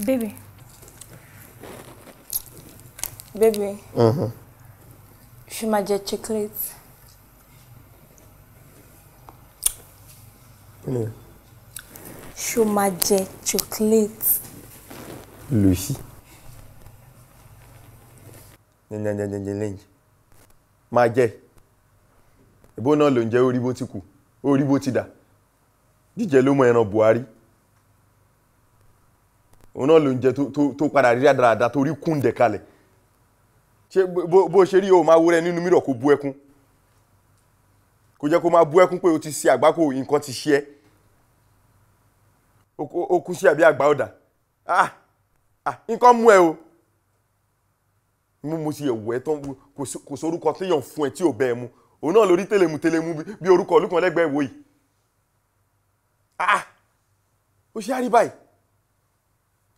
Baby. Baby. Ṣé máa jẹ chocolate? Ṣé máa jẹ chocolate? Lucy. Máa jẹ. Ìbò náà ló ń jẹ orí bó ti kù, orí bó ti dà. Jíjẹ ló mọ ẹran Buhari. Òun náà ló ń jẹ tó padà rí dáadáa torí kúndẹ̀ kalẹ̀. Ṣé bó ṣe rí o máa wúrẹ́ nínú mìíràn kó bú ẹkún? Kò jẹ́ kó máa bú ẹkún pé o ti ṣe àgbákò nǹkan ti ṣe ẹ́. O kú sí àbí àgbà ọ̀dà. Nǹkan mú ẹ o. Mo sì ẹ̀wọ̀ ẹ tán kò sórúkọ téèyàn fún ẹ tí ò bẹ́ ẹ mu. Òun náà lórí tẹlẹmù bí orúkọ olúkan lẹ́gbẹ̀ẹ́ ìwò yìí. Ó ṣe á rí báyìí.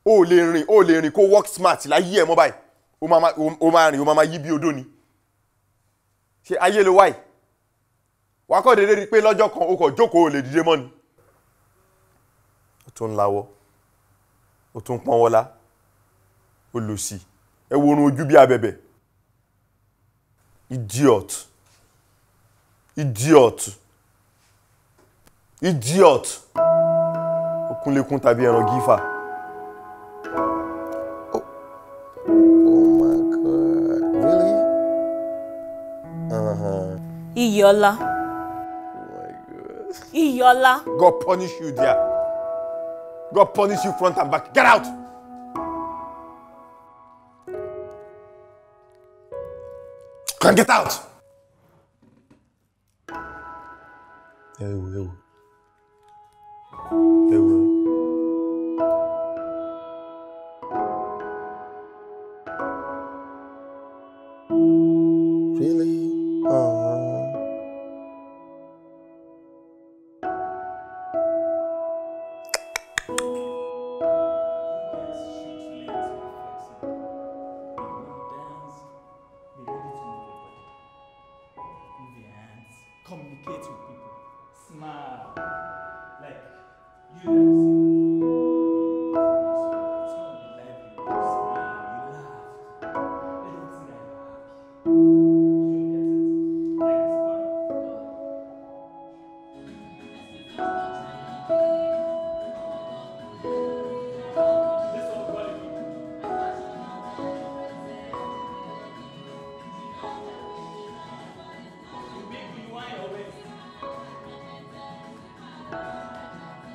O lè rìn kó work smart láyé ẹ mọ́ báyìí. O máa yí bí odó ni. Ṣé ayé ló wáyìí? Wà á kọ́ dédé rí pé lọ́jọ́ kan o kò jókòó o lè dìde mọ́ ni. O tún láwọ́. O tún pọ́n wọ́lá. O lò sí. Ẹ wo orun ojú bí abẹ̀bẹ̀. Idiot. O kúnlékún tàbí ẹran gífà. Oh my God. Really? Iyola. Oh my God. Iyola. God punish you there. God punish you front and back. Get out! Can get out! Ewo. Really? Communicate with people. Smile. Like you guys. It's not be lively. You smile. You laugh. Let them think that you're happy. You get it? Like this one. This one quality. You want your way.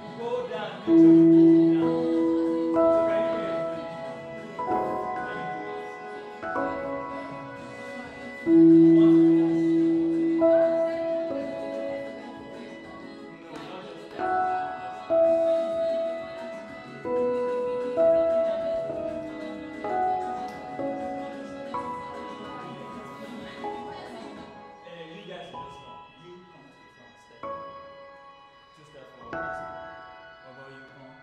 You go down, make sure you go down. So can you hear me? You want to no, not just that. You guys just know. You come to the front step. Just step forward. How about you come?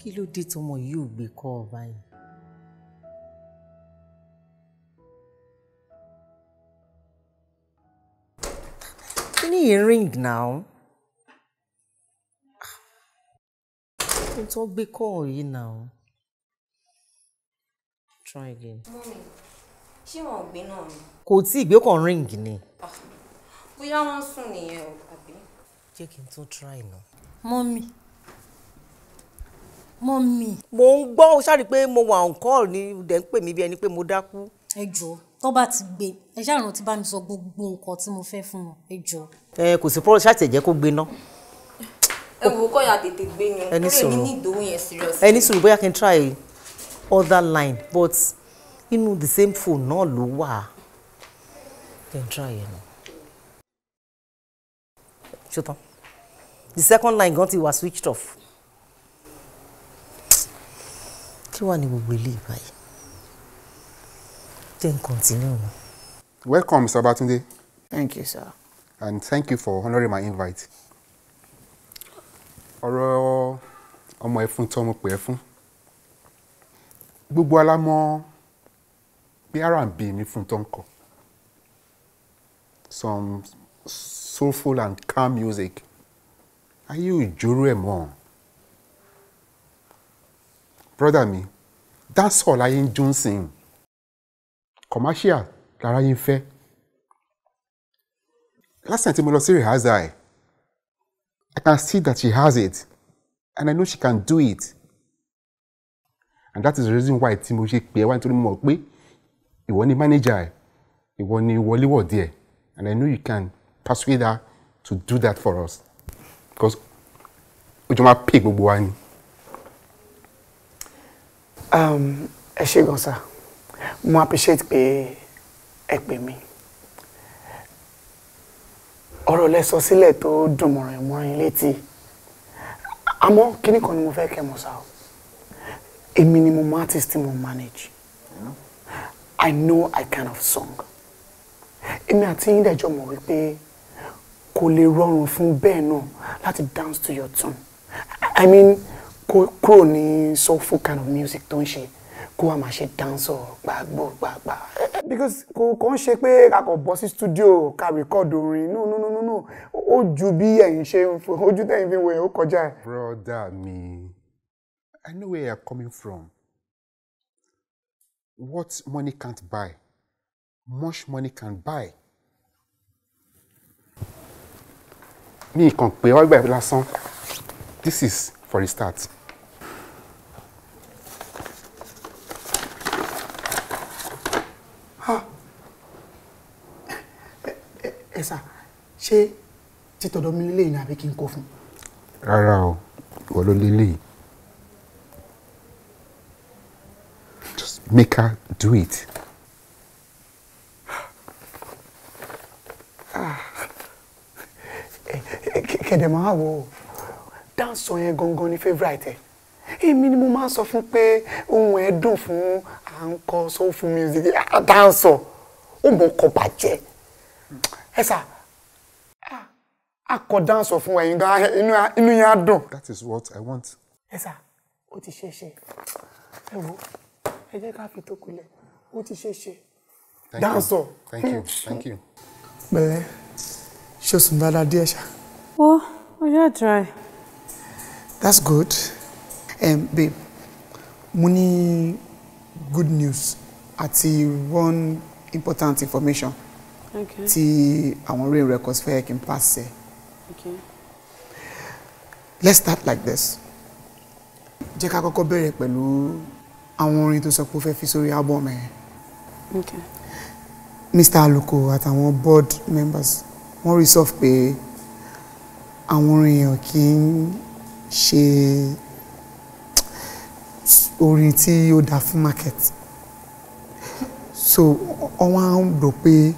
Kí ló dé tọmọ yìí ò gbé call báyìí? Kí ni yẹn ring now? Kí tó gbé call yìí now? Try again. Mommy, ṣé wọn gbé náà ni? Kò tí ì gbé kàn ring ni. Bóyá wọ́n sùn nìyẹn o, àbí? Jẹ́ kí n tó try now. Mommy. Mommy. Mo ń gbọ́, ó ṣáàrí pé mo wà on call ni dẹ̀ ń pè mí bí ẹni pé mo dákú. Ẹ jọ̀ọ́, tó bá ti gbé, ẹ ṣáà rántí bá mi sọ gbogbo nǹkan tí mo fẹ́ fún wọn, ẹ jọ̀ọ́. Kò sí problem, ṣáàtì ẹ̀jẹ̀ kó gbé ná. Ẹ wò kọ́ ya tètè gbé ni. Ẹni sùúrù. Torí èmi ní ìdòwú yẹn serious. Ẹni sùúrù bóyá kí n try other line but inú the same phone náà ló wà. Then try yẹn náà. Ṣùtàn. The second line gan ti wà switched off. Kí wà ní gbogbo ilé ìbáyìí? Then continue. Welcome, Mr. Batunde. Thank you, sir. And thank you for honoring my invite. Ọ̀rọ̀ ọmọ Olufunto mo pè é fún. Gbogbo ala mọ̀ bí R&B ní Olufunto ń kọ. Some soulful and calm music. Ayé ìjóró ẹ̀ mọ́. Brother mi, dancehall ayé ń jó ń sìn. Commercial lára yín fẹ́. Last time tí mo lọ sí rehearsal, I can see that she has it, and I know she can do it. And that is the reason why tí mo ṣe pè é wá nítorí mo mọ̀ pé ìwọ ni manager ẹ̀, ìwọ ni wọléwọ̀dé ẹ̀, and I know you can persuade her to do that for us. Because ojú máa pè gbogbo wa ni. Ẹ ṣé gan sir. Mo appreciate pé ẹ pè mí. Ọ̀rọ̀ lẹ sọ sílẹ̀ tó dùn mọ̀ràn létí. Àmọ́ kíní kan ni mo fẹ́ kẹ́ mọ̀ sá o. Èmi ni mo artist tí mo manage. I know I kind of song. Èmi àti yín dẹ̀jọ́ mọ̀ wípé kò lè rọrùn fún bẹ́ẹ̀ náà láti dance to your tune. I mean, kúrò ní soulful kind of music tó ń ṣe kó wá máa ṣe dance gbàgbà. Because kò ń ṣe pé ká kò bọ́ sí studio ká record orin. No. Ó ju bí ẹ̀yin ṣe ń fò, ojú tẹ̀yin fi wẹ̀ ó kọjá ẹ̀. Brother mi, I know where you're coming from. What money can't buy, much money can buy. Mi kàn pé wá gbà lásán. This is for a start. Sà, ṣé títọ̀dọ̀ mi lélẹ́yìn ní àbí kí n kó fún? Rárá o, ìwọ ló lélẹ́yìn. Just make her do it. Kẹ̀dẹ̀ máa wò ó, dáńsọ̀ yẹn gangan ni favourite ẹ̀. Èmi ni mo máa ń sọ fún pé ohun ẹ̀ dùn fún à ń kọ soulful music. Dáńsọ̀, ó mọ̀ ọkọ̀ bàjẹ́. Ẹ sà, a kọ dáńsọ̀ fún ẹ̀yin gan, inú yẹn á dùn. That is what I want. Ẹ sà, ó ti ṣe é ṣe. Ẹ wo, ẹ jẹ́ ká fi tó kulẹ̀, ó ti ṣe é ṣe. Dáńsọ̀. Thank you. Bẹ̀rẹ̀, ṣé o sùn dáadáa díẹ̀ ṣá? Oh, I just try. That's good. Babe, mo ní good news àti one important information. Okay. Tí àwọn Rain Records fẹ́ kí n pass ẹ. Okay. Let's start like this. Jẹ́ ká kọ́kọ́ bẹ̀rẹ̀ pẹ̀lú àwọn orin tó sọ pé ó fẹ́ fi sórí album ẹ̀. Okay. Mr. Aluko àtàwọn board members wọ́n resolve pé àwọn orin yẹn kì í ṣe orin tí ó dá fún market. So wọ́n á rò pé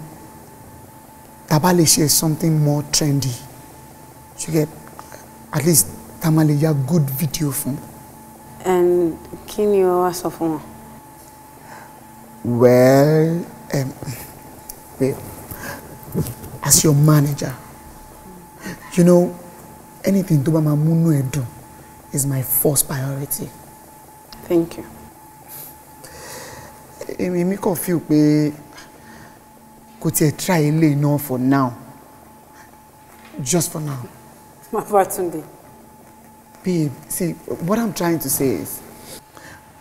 tá bá lè ṣe something more trendy, you get at least tá máa lè ya good video fún. And kí ni o wá sọ fún wọn? Well, babe, as your manager, you know, anything tó bá máa múnú ẹ dùn is my first priority. Thank you. Èmi kàn feel pé kò tiẹ̀ try ilé náà for now. Just for now. Tunde. Babe, see, what I'm trying to say is,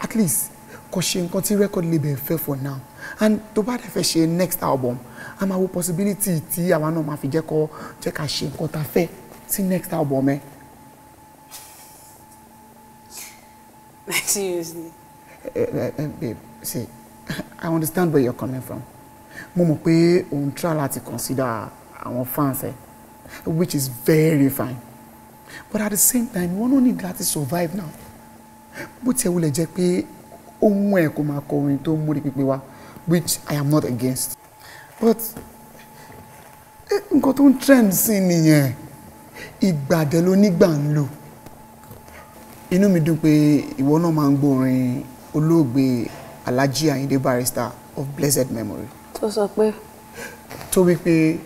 at least, kò ṣe nǹkan tí record label fẹ́ for now. And tó bá dẹ̀ fẹ́ ṣe next album, a máa wo possibility tí àwa náà máa fi jẹ́ ká ṣe nǹkan tá fẹ́ sí next album ẹ. Seriously? Babe, see, I understand where you're coming from. Mo mọ̀ pé òun try láti consider àwọn fans ẹ, which is very fine. But at the same time, we don't need that to survive now. But tiẹ̀ wulẹ̀ jẹ́ pé ohun ẹ̀ kò máa kọ orin tó múrí pípé wá, which I am not against. But nǹkan tó ń trend sí nìyẹn, ìgbàdẹ ló nígbà ń lò. Inú mi dùn pé ìwọ náà máa ń gbọ́ orin olóògbé Alhaji Ayinde Barrister of blessed memory. Tó sọ pé. Tó wí pé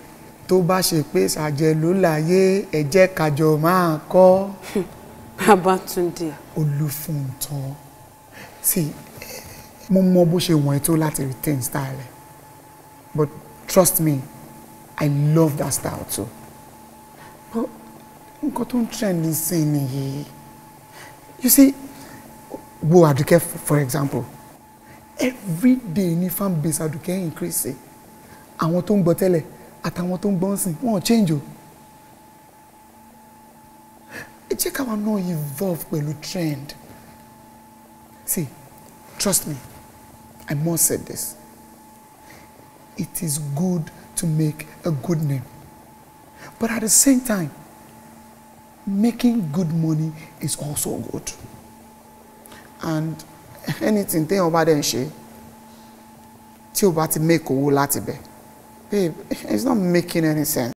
tó bá ṣe pé ṣàjẹ́ ló láyé ẹ jẹ́ ká jọ máa kọ́. Bàbá Tunde. Olufunto. See, mo mọ bó ṣe wọ̀n ẹ́ tó láti retain style. But trust me, I love that style too. But nǹkan tó ń trend nísìnyí nìyí. You see, wo Aduke for example. Every day ní fan base Aduke increase. Àwọn tó ń gbọ́ tẹ́lẹ̀ àtàwọn tó ń gbọ́ nsìn wọ́n change o. Ẹ jẹ́ káwa náà evolve pẹ̀lú trend. See, trust me, I must say this. It is good to make a good name. But at the same time, making good money is also good. And anything téèyàn bá dẹ̀ ń ṣe tí o bá ti make owó láti bẹ̀, babe, it's not making any sense.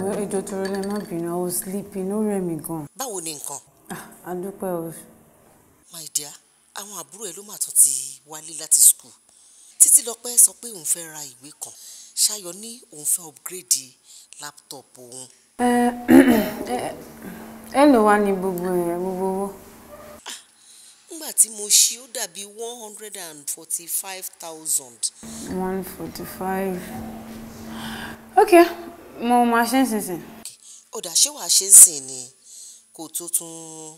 Ẹjọ́ tó rẹ má bínú, I was sleeping, ó rẹ̀ mí gan. Báwo ni nǹkan? A dúpẹ́ o. My dear, àwọn àbúrò ẹ ló mà tún ti wálé láti school. Títílọpẹ́ sọ pé òun fẹ́ ra ìwé kan. Ṣayọ̀ ní òun fẹ́ upgrade laptop òun. Èló wá ní gbogbo owó? Nígbà tí mo ṣí ó dàbí 145,000. 145. Okay. Mo máa ṣe ń sìn. Ó dà ṣé wàá ṣe ń sìn ni kó tó tún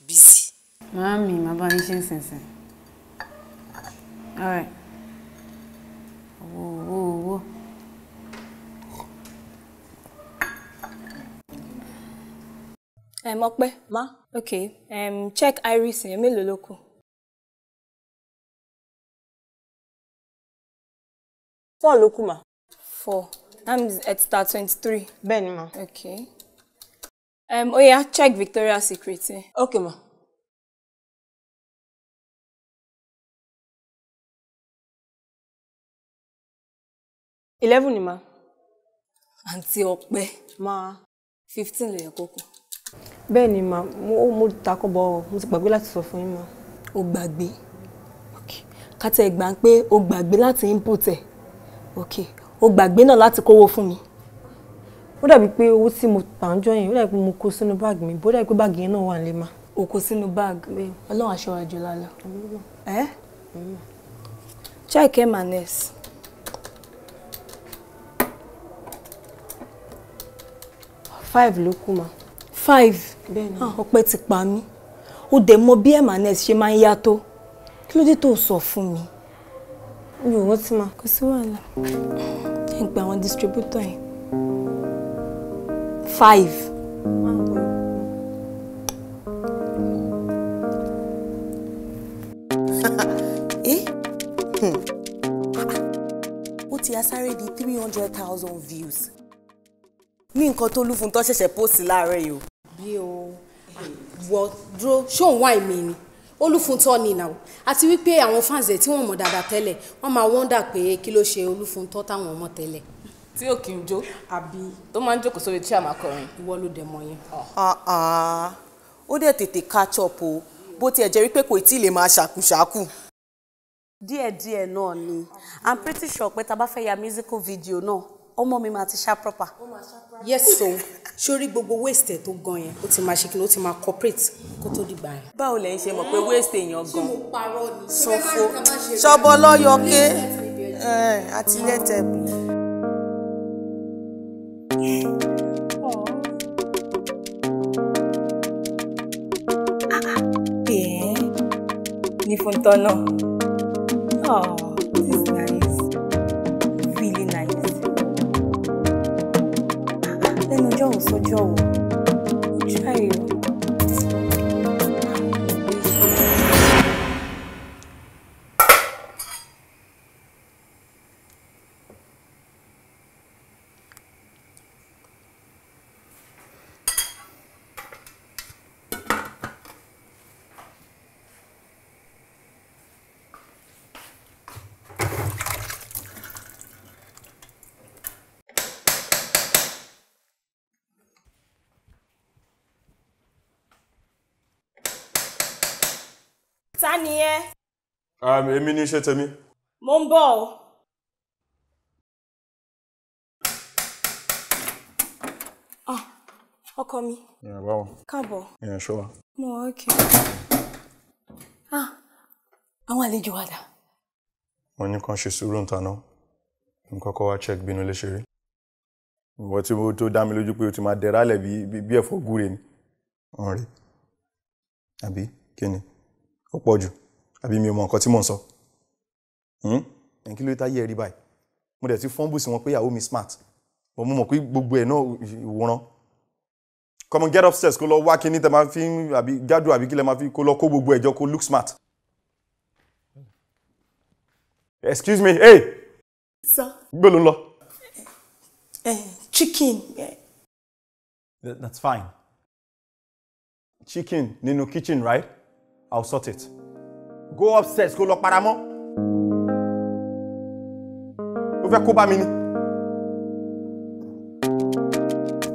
busy. Màámi, màá bá yín ṣe ń sìn. All right. Owó. Ọpẹ́, ma. Okay. Check iris yẹn mélòó ló kù? 4 ló kù ma. 4. That means it's star 23. Bẹ́ẹ̀ni ma. Okay. Oh yeah, check Victoria's Secret. Okay ma. $11 ni ma. Àǹtí Ọpẹ́. Ma. 15 lè yẹ kó kù. Bẹ́ẹ̀ni ma, mo takọ̀bọ̀, mo ti gbàgbé láti sọ fún yín ma. O gbàgbé. Okay. Ká tẹ́ gbà pé o gbàgbé láti input ẹ̀. Okay. O gbàgbé náà láti kówó fún mi. Ó dàbí pé owó tí mo tà ń jọ yẹn, ó dàbí pé mo kó sínú báàgì mi, bó dàbí pé báàgì yẹn náà wà nílé ma. O kó sínú báàgì. Ọlọ́run aṣọ àjò lálẹ́. Check M&S. $5 ló kù ma. 5. Bẹ́ẹ̀ni. Ọpẹ́ ti pa mí. O dẹ̀ mọ̀ bí M&S ṣe máa ń yá tó. Kí ló dé tó sọ fún mi? Mi ò rántí ma. Kò sí wàhálà. Ẹ gba àwọn distributor yẹn. 5. Ó ti asáré di 300,000 views. Ní nǹkan tó Olufunto ṣẹ̀ṣẹ̀ post láàárọ̀ yìí o. Bí o wọ dúró ṣó ń wá ìmì ni Olufunto ni now. Àti wípé àwọn fans ẹ̀ tí wọ́n mọ̀ dáadáa tẹ́lẹ̀, wọ́n máa wonder pé kí ló ṣe Olufunto táwọn mọ̀ tẹ́lẹ̀. Tí ò kí ń jó àbí tó máa ń jókòó sórí chair máa kọrin. Ìwọ ló dẹ̀ mọ̀ yẹn. Ó dẹ̀ tètè catch up o bó tiẹ̀ jẹ́ wípé kò tí ì lè máa ṣàkúṣàkù. Díẹ̀díẹ̀ náà ni I'm pretty sure pé tá bá fẹ́ ya musical video náà ọmọ mi máa ti ṣá proper. Yes so sórí gbogbo waste tó gan yẹn ó ti máa ṣe kí ló ti máa cooperate kó tó dìgbà yẹn. Báwo lẹ ń ṣe mọ̀ pé waste èèyàn gan? Mo parọ́ ni. Sọfọ ṣọbọ lọ́yọ̀ké àti lẹ́tẹ̀. Olufunto náà. Oh, this is nice. Really nice. Lẹ́nu ọjọ́ òun sọ́jọ́ wo. Try you. Ta ni ẹ́? Èmi ní iṣẹ́ tèmi. Mo ń bọ̀ o. Ọkọ mi. Báwo? Káàbọ̀. Ṣọ́ wa. Mo okay. Àwọn àlejò wà dà. Wọ́n ní kàn ṣe sùúrù ńta náà. Nǹkan kọ́ wá check bínú lè ṣeré. Ìwọ tí mo tó dá mi lójú pé o ti máa dẹ̀rálẹ̀ bí ẹ̀fọ́ gúre ni. Ọ̀rẹ́. Àbí kí ni? Ó pọ̀ jù àbí mi ò mọ nǹkan tí mò ń sọ kí ló táyé rí báyìí mo dẹ̀ ti fọ́nbù sí wọn pé ìyàwó mi smart mo mọ̀ pé gbogbo ẹ̀ náà ìwòran come on get upstairs kó lọ wá kíní tẹ máa fi àbí gádùn àbí kí lẹ máa fi kó lọ kó gbogbo ẹ̀jọ kó look smart. Excuse me, hey. Sir. Gbé ló ń lọ. Chicken. That's fine. Chicken nínú kitchen, right? I'll sort it. Go upstairs, go lọ paramọ́. Ó fẹ́ kó bá mi ní.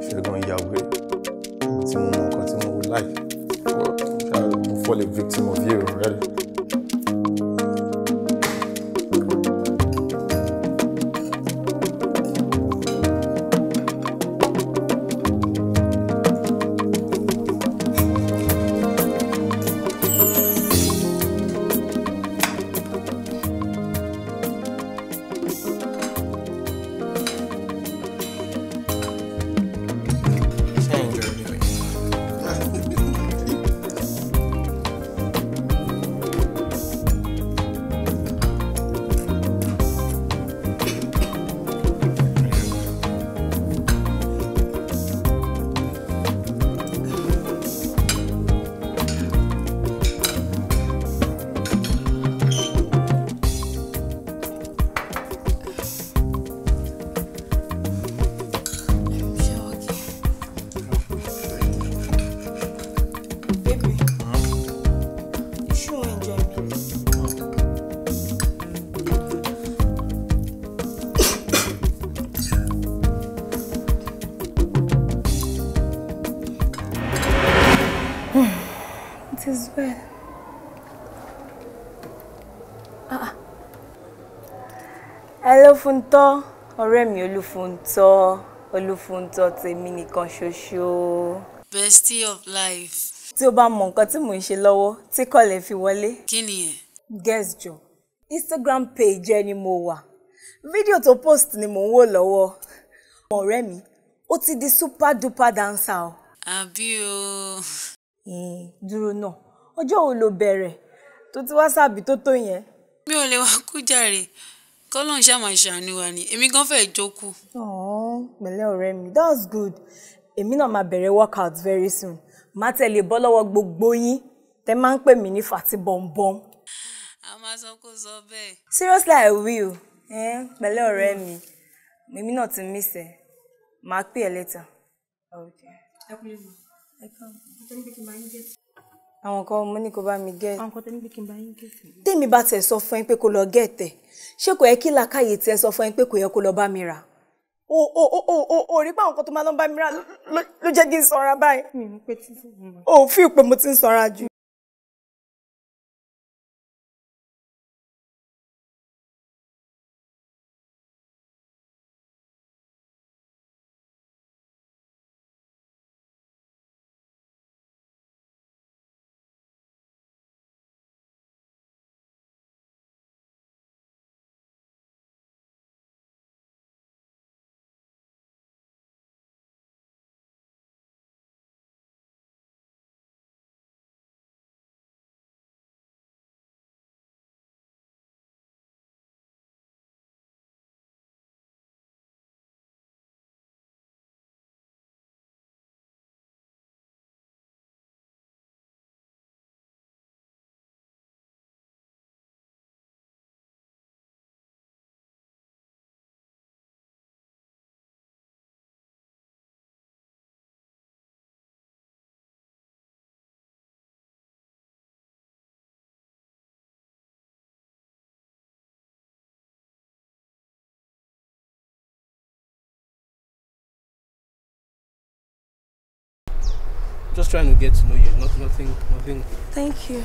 Ṣẹ́gun ìyàwó rẹ̀ tí mo mọ nǹkan tí mo would like. Mo fall a victim of you already. It is well. Olufunto, ọ̀rẹ́ mi Olufunto tèmi nìkan ṣoṣo. Bestie of life. Tí o bá mọ nǹkan tí mò ń ṣe lọ́wọ́, tí kọ́lẹ̀ fi wọlé. Kí ni ẹ̀? Guess jo. Instagram page ẹ ni mo wà. Fídíò tó post ni mò ń wò lọ́wọ́. Ọ̀rẹ́ mi, ó ti di super duper dancer o. Àbí o. Dúró náà. Ọjọ́ wo lo bẹ̀rẹ̀? Tó ti wá sábì tó tó yẹn. Mi ò lè wá kú jàre. Kọ́lọ́n ṣá máa ṣàánú wa ni. Èmi gan fẹ́ jókòó. Pẹ̀lẹ́ ọ̀rẹ́ mi. That's good. Èmi náà máa bẹ̀rẹ̀ workout very soon. Má tẹ̀lé bọ́ lọ́wọ́ gbogbo yín. Tẹ́ máa ń pè mí ní Fati Bọ̀m̀bọ̀m. A máa sọ kó sọ bẹ́ẹ̀. Seriously, I will. Pẹ̀lẹ́ ọ̀rẹ́ mi. Èmi náà ti miss ẹ. Màá pè ẹ́ later. Okay. Àwọn kan mo ní kó bá mi get. Àwọn kan tẹ́ ní pé kí n bá yín get. Tèmi bá tẹ̀ sọ fún yín pé kó lọ get ẹ̀. Ṣé kò yẹ kí làákàyè tiẹ̀ sọ fún yín pé kò yẹ kó lọ bá mi rà? O rí pé àwọn kan tó máa lọ bá mi rà ló jẹ́ kí n sanra báyìí. Mi ní pé tí fún mi. O fi pé mo ti ń sanra jù. Just trying to get to know you. Nothing. Thank you.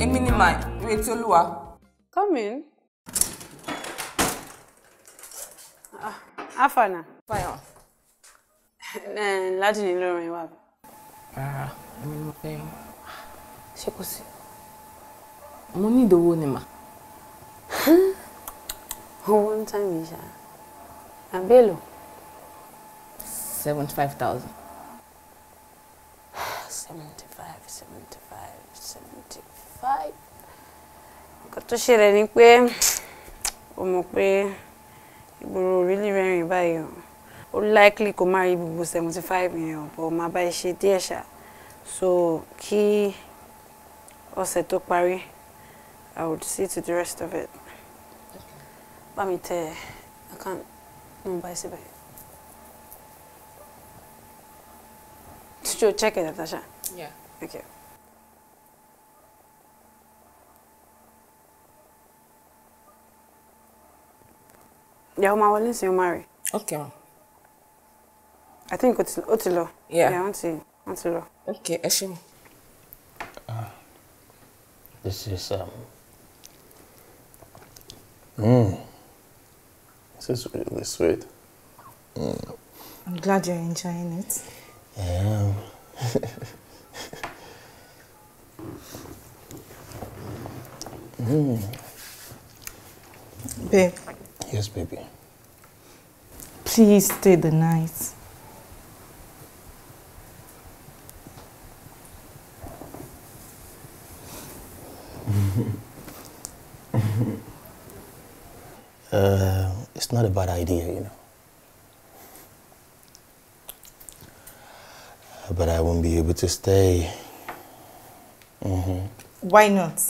Èmi ni my Ìrètí Olúwa. Come in. Afana. Fine. Láti ní lórin wa. Rárá, èmi mo fẹ́. Ṣé kò sí? Mo ní ìdòwò ni mà. One time Isha. Abelo. 75,000. 75. Nǹkan tó ṣẹlẹ̀ ni pé o mọ̀ pé ìgboro really rẹ́rìn báyìí o. Ó likely kó má rí gbogbo 75 yẹn o, but máa bá ẹ ṣe díẹ̀ ṣá. So kí ọ̀sẹ̀ tó parí, I would see to the rest of it. Bá mi tẹ account number síbẹ̀. Did you check it, Natasha? Yeah. Okay. Yeah, my wallet you marry. Okay, ma. I think Otilo. Yeah. Yeah, I want to know. Okay, Eshim. This is this is really sweet. I'm glad you're enjoying it. Yeah. Babe. Yes, baby. Please stay the night. It's not a bad idea, you know. But I won't be able to stay Why not?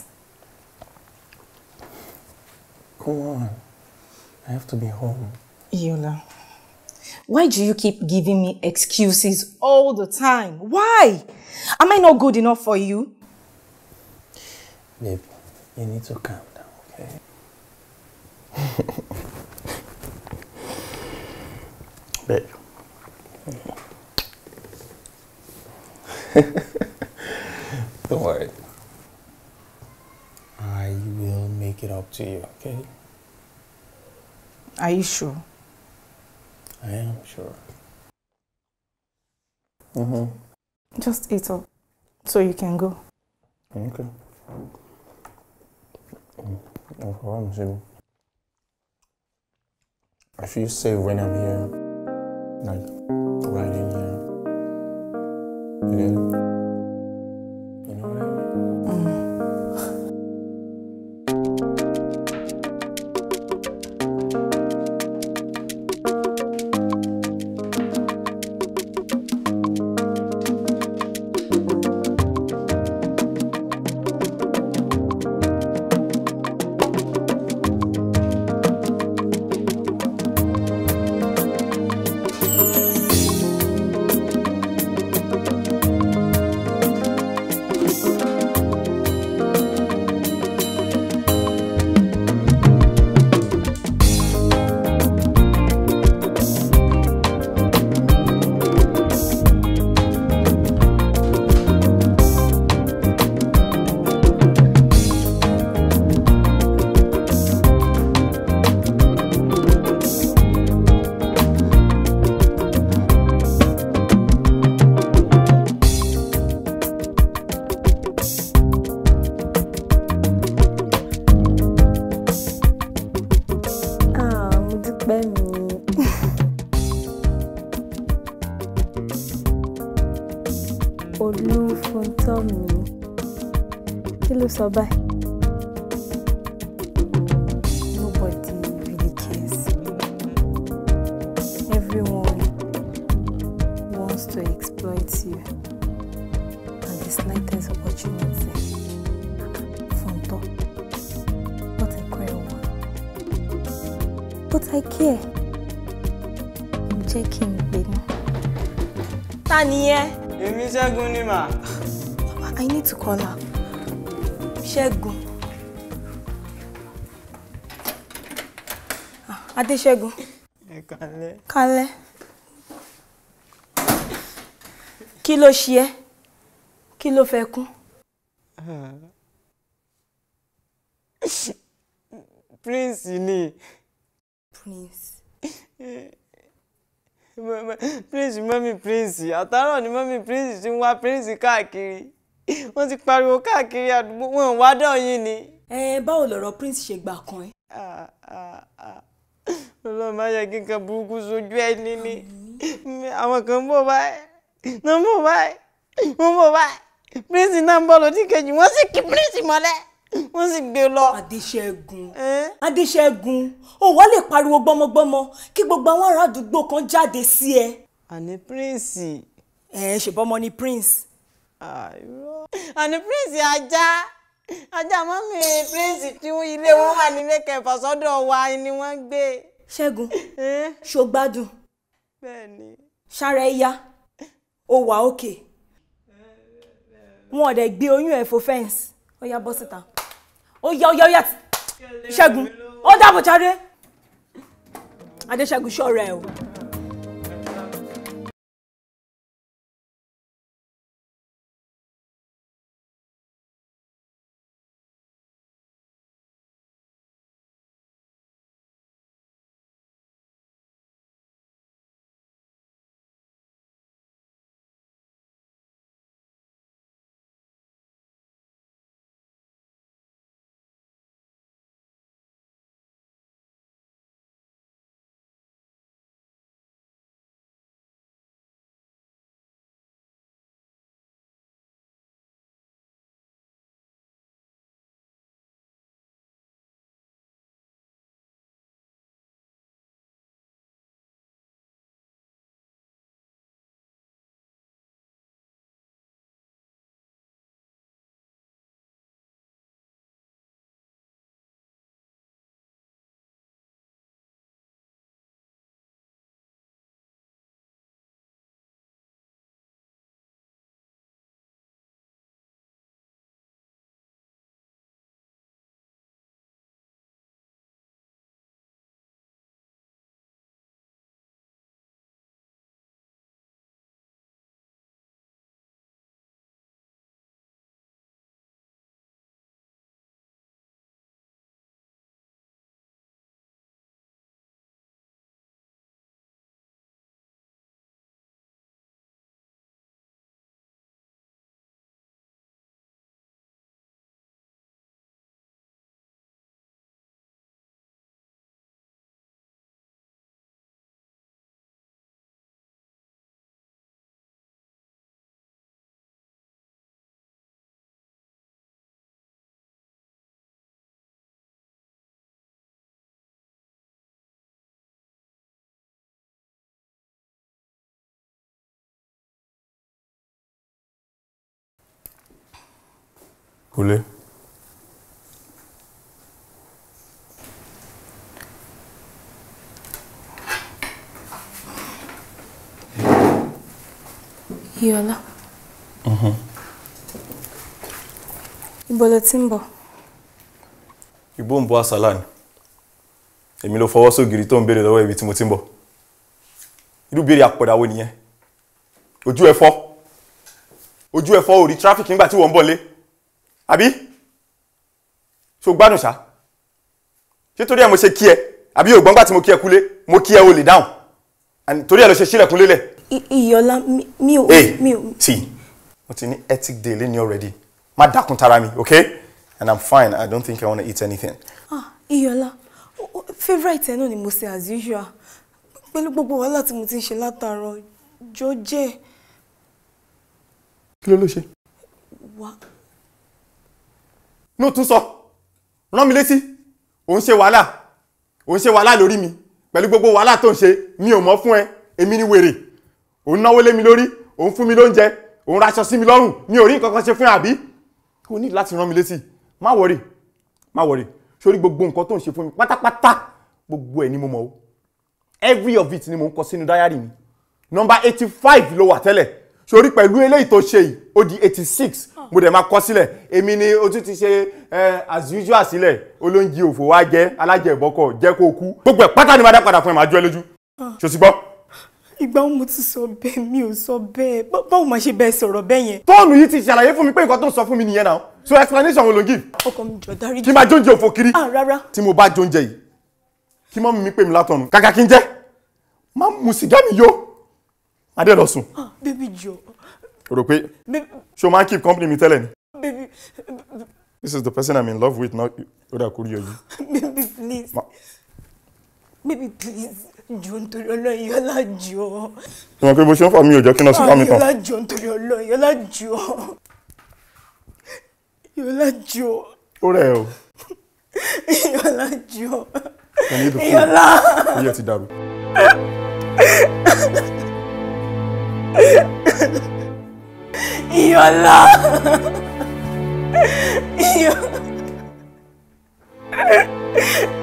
Come on. I have to be home. Yola, why do you keep giving me excuses all the time? Why? Am I not good enough for you? Babe, you need to calm down, okay? Babe. Don't worry. I will make it up to you, okay? Are you sure? I am sure. Just eat up so you can go. Okay. No problem, Jimmy. I feel safe when I'm here. Like, right in here. You get it? You know what I mean? Olufunto mi. Kí ló sọ báyìí? Nobody really cares. Everyone wants to exploit you at the slightest opportunity. Funto, what a cruel one. But I care. Jẹ́ kí n gbé mọ́. Ta ni ẹ́? Èmi Ṣẹ́gun ni mà. I need to call her. Ṣẹ́gun. Adéṣẹ́gun. Ẹ kálẹ́. Kálẹ́. Kí ló ṣe ẹ́? Kí ló fẹ́ kún? Prince ni. Prince. Prince mọ́mí Prince àtàrọ̀ ni mọ́mí Prince ti ń wá Prince káàkiri wọ́n ti pariwo káàkiri àdúgbò wọn wá dọ̀ yín ni. Báwo lọ̀rọ̀ Prince ṣe gbà kan ẹ́? Ọlọ́run má yẹ kí nǹkan burúkú sojú ẹni ni àwọn kan ń bọ̀ báyìí náà ń bọ̀ báyìí wọ́n ń bọ̀ báyìí Prince náà ń bọ̀ lódì kejì wọ́n sì kí Prince mọ́lẹ̀ wọ́n sì gbé lọ. Adéṣẹ́gun. Adéṣẹ́gun ó wá lè pariwo gbọ́mọgbọ́mọ kí gbogbo àwọn ará àdúgbò kan jáde sí ẹ. Àní Prince. Ṣèbọ́mọ ni Prince. Àní Prince ajá mọ́mí Prince tí ilé wọn wà nílé kẹfà sọ́dọ̀ wa ni wọ́n gbé. Ṣẹ́gun ṣó gbádùn. Bẹ́ẹ̀ni. Ṣára ẹ yá ó wà òkè wọn ò dẹ̀ gbé oyún ẹ̀ fo fẹ́ǹsì ó yá bọ́ síta ó yá Ṣẹ́gun ó dàbọ̀ jáde Adéṣẹ́gun ṣọ́ra ẹ o. Kúnlé. Iyọlá. Ibo lo ti ń bọ̀? Ibo ń bọ̀ àsálà ni. Èmi ló fọwọ́ sógiri tó ń béèrè lọ́wọ́ ibi tí mo ti ń bọ̀. Irú béèrè àpọ̀dà wo nìyẹn? Ojú ẹ fọ́. Ojú ẹ fọ́, ò rí traffic nígbà tí wọ́n ń bọ̀ lé. Àbí? Ṣó gbádùn ṣá? Ṣé torí ẹ mo ṣe kí ẹ? Àbí o gbọ́ nígbà tí mo kí ẹ kúlé? Mo kí ẹ o lè dáhùn. And torí ẹ lọ ṣe ṣílẹ̀kùn lélẹ̀. Iyọlá mi ò. See, mo ti ní ethic day lẹ́ni already. Má dákun tara mi, okay? And I'm fine. I don't think I want to eat anything. Iyọlá, favourite ẹ náà ni mo ṣe as usual. Pẹ̀lú gbogbo wàhálà tí mo ti ń ṣe látàárọ̀, jọ jẹ́. Kí ló ṣe? Wá. No tún sọ. Rán mi létí. Ó ń ṣe wàhálà. Ó ń ṣe wàhálà lórí mi. Pẹ̀lú gbogbo wàhálà tó ń ṣe, mi ò mọ̀ fún ẹ. Èmi ni wèrè. Ó ń náwó lé mi lórí. Ó ń fún mi lóúnjẹ. Ó ń raṣọ sí mi lọ́rùn. Mi ò rí nǹkan kan ṣe fún àbí? Kò ní láti rán mi létí. Má worry. Má worry. Sórí gbogbo nǹkan tó ń ṣe fún mi pátápátá. Gbogbo ẹ̀ ni mo mọ̀ o. Every of it ni mo ń kọ sínú diary mi. Number 85 ló wà tẹ́lẹ̀. Sórí pẹ̀lú eléyìí tó ṣe yìí, ó di 86. Mo dẹ̀ máa kọ sílẹ̀. Èmi ni o tún ti ṣe as usual sílẹ̀. Olóúnjẹ òfò wá jẹ́ alájẹ̀bọ́kọ̀ jẹ́ kó kú. Gbogbo ẹ̀ pátá ni máa dá padà fún ẹ, máa jọ ẹ lójú. Ṣó sì gbọ́? Ìgbà wo mo ti sọ bẹ́ẹ̀, mi ò sọ bẹ́ẹ̀. Báwo máa ṣe bẹ́ẹ̀ sọ̀rọ̀ bẹ́ẹ̀ yẹn? Fóònù yìí ti ṣàlàyé fún mi pé nǹkan tó ń sọ fún mi nìyẹn náà. So explanation wo ló ń give? Ọkọ mi jọ dárí jù. Kí máa jóúnjẹ òfò kiri? Rárá. Tí mo bá jóúnjẹ yìí, kí mọ́ mi pè mí látọ̀run. Kàkà kí n jẹ́, máa mu sìgá mi yó. Adé lọ sùn. Baby jọ. O rò pé ṣo máa ń keep company mi tẹ́lẹ̀ ni? Baby. This is the person I'm in love with now. Ó dà kúrò yìí. Baby please. Baby please. Jọ nítorí Ọlọ́run, Iyọlá jọ. Ìwọ̀n pé bó ṣe ń fà mí ò jẹ́ kí n lọ sí fámi kan. Iyọlá jọ nítorí Ọlọ́run, Iyọlá jọ. Iyọlá jọ. Ó rẹ̀ o. Iyọlá jọ. Iyọlá. Oyè ti dàrú. Iyọlá.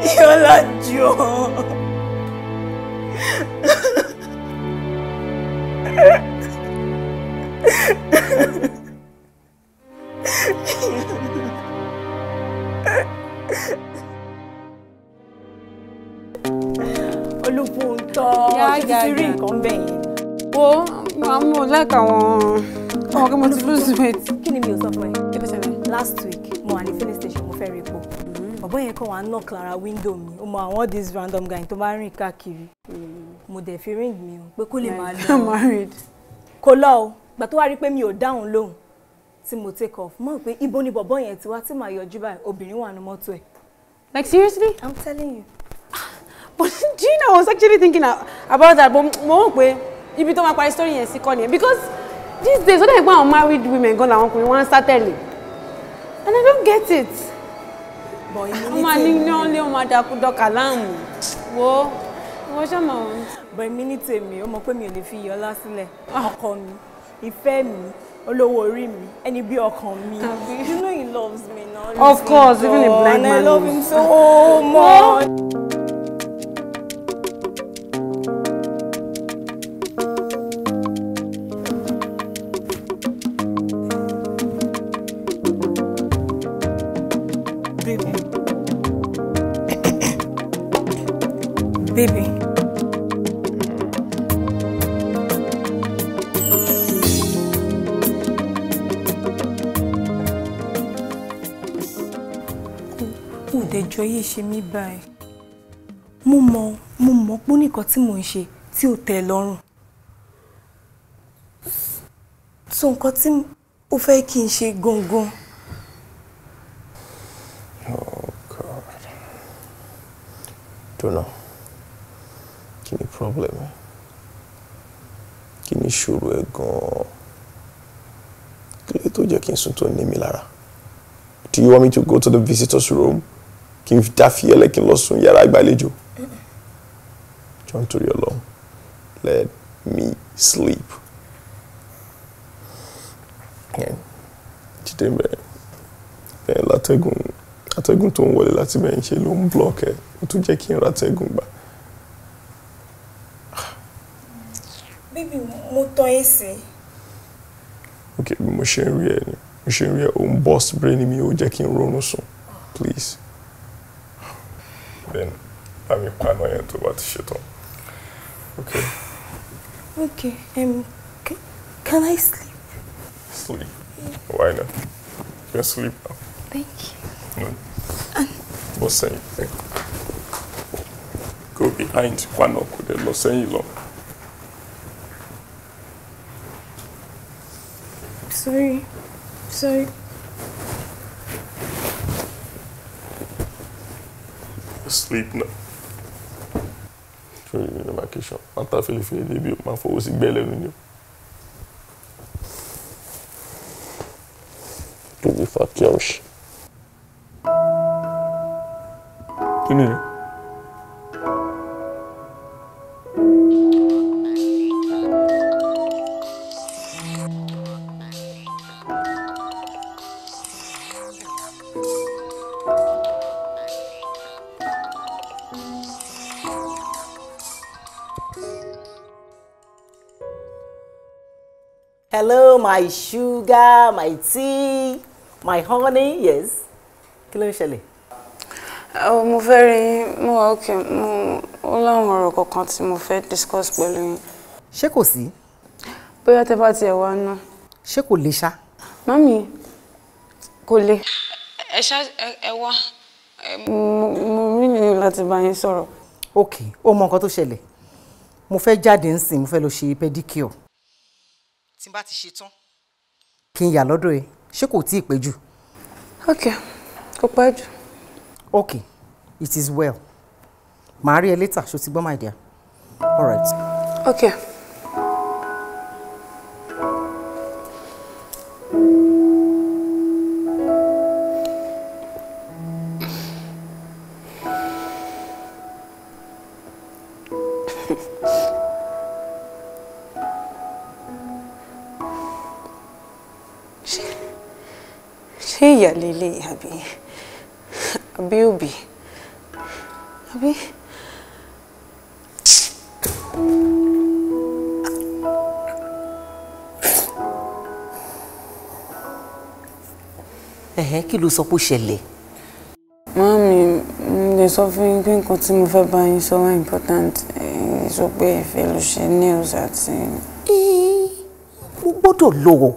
Iyọlá jọ. Olufunto, ṣe ti rí nǹkan bẹ́ẹ̀ yẹn. Wo, mo like àwọn kí mo ti lose weight. Kí ni mi ò sọ fún ẹ? Last week, mo wà ní filling station, mo fẹ́ rí epo. Bàbá yẹn kàn wá knock lára window mi. Ó mọ àwọn this random guy tó bá rìn káàkiri. Mo dẹ̀ fi ring mi o pé kó lè máa lọ. I'm married. Kò lọ o. Gbà tó wá rí pé mi ò dáhùn lóhùn tí mo take off. Mo rò pé ibo ni bọ̀bọ́ yẹn ti wá tí màá yọjú báyìí. Obìnrin wà ní mọ́tò ẹ̀. Like seriously? I'm telling you. But do you know, I was actually thinking about that, but mo rò pé ibi tó máa parí story yẹn sí kọ́ nìyẹn, because these days ó dẹ̀ gbọ́n àwọn married women gan làwọn ọkùnrin wọ́n ń sátẹ̀lì and I don't get it. Wọ́n máa ní lé wọ́n máa dàkú dọ́kà láàmú wo ṣọ́mọ wọn. But èmi ní tèmi ó mọ̀ pé mi ò lè fi Iyọlá sílẹ̀. Ọkọ mi, ìfẹ́ mi, olówó orí mi, ẹni bí ọkàn mi. You know he loves me now. Of course, even a blind man. And I love him so much. Baby. Ó dẹjọ́ yìí ṣe mí báyìí. Mo mọ̀ pé nìkan tí mò ń ṣe tí ò tẹ́ lọ́rùn. So nǹkan tí ó fẹ́ kí n ṣe gangan. Oh God. Don't know. Kí ni problem ẹ? Kí ni ìṣòro ẹ gan-an? Kí ló tó jẹ́ kí n sùn tó ní mi lára? Do you want me to go to the visitor's room? Kí n dá fi ẹlẹ́ kí n lọ sùn yàrá ìgbàlejò? Jọ̀ọ́ nítorí Ọlọ́run, let me sleep. Jíde bẹ̀rẹ̀. látẹ́gùn tó ń wọlé láti bẹ̀yìn ṣe ló ń block ẹ̀ ó tún jẹ́ kí n ratẹ́gùn gbà. Baby, mo tán èsì. Ok, bí mo ṣe ń rí ẹ ni mo ṣe ń rí ẹ ó ń burst brain mi ó jẹ́ kí n ronú sùn please. Then bá mi paná yẹn tó bá ti ṣetán. Okay. Okay, can I sleep? Sleep? Why not? You can sleep now. Thank you. No. Bọ́ sẹ́yìn. Go behind. Paná kò dé lọ sẹ́yìn lọ. Sorry. Sleep now. Show you in the vacation. Anta fele debi o ma fọwọ́ sí gbẹ́ lẹ́nu ni o. Tóbi fa kíọ̀ṣì. Kí ni? Hello, my sugar, my tea, my honey, yes. Kí ló ń ṣẹlẹ̀? Mo fẹ́ rí mo wà okay ó láwọn ọ̀rọ̀ kankan tí mo fẹ́ discuss pẹ̀lú yín. Ṣé kò sí? Bóyá tẹ́ bá tiẹ̀ wá náà. Ṣé kò le ṣá? Mami, kò le. Ẹ wá. Mo rí ní láti bá yín sọ̀rọ̀. Okay, ó mọ nǹkan tó ṣẹlẹ̀. Mo fẹ́ jáde ńsìn, mo fẹ́ lọ ṣe pedicure. Tí n bá ti ṣe tán. Kí n yà lọ́dọ̀ ẹ, ṣé kò tí ì pẹ́ jù? Okay, kò pẹ́ jù. Okay, it is well. Màá rí ẹ later, ṣó ti gbọ́ my dear? All right. Okay. Ṣé ìyá lélẹ̀ àbí òbí? Àbí? Kí ló sọ pé ó ṣẹlẹ̀? Mami, mo lè sọ fún yín pé nǹkan tí mo fẹ́ bá yín sọ wá important. Sọ pé ìfẹ́ ló ṣe nails àti. Mo gbọ́dọ̀ lọ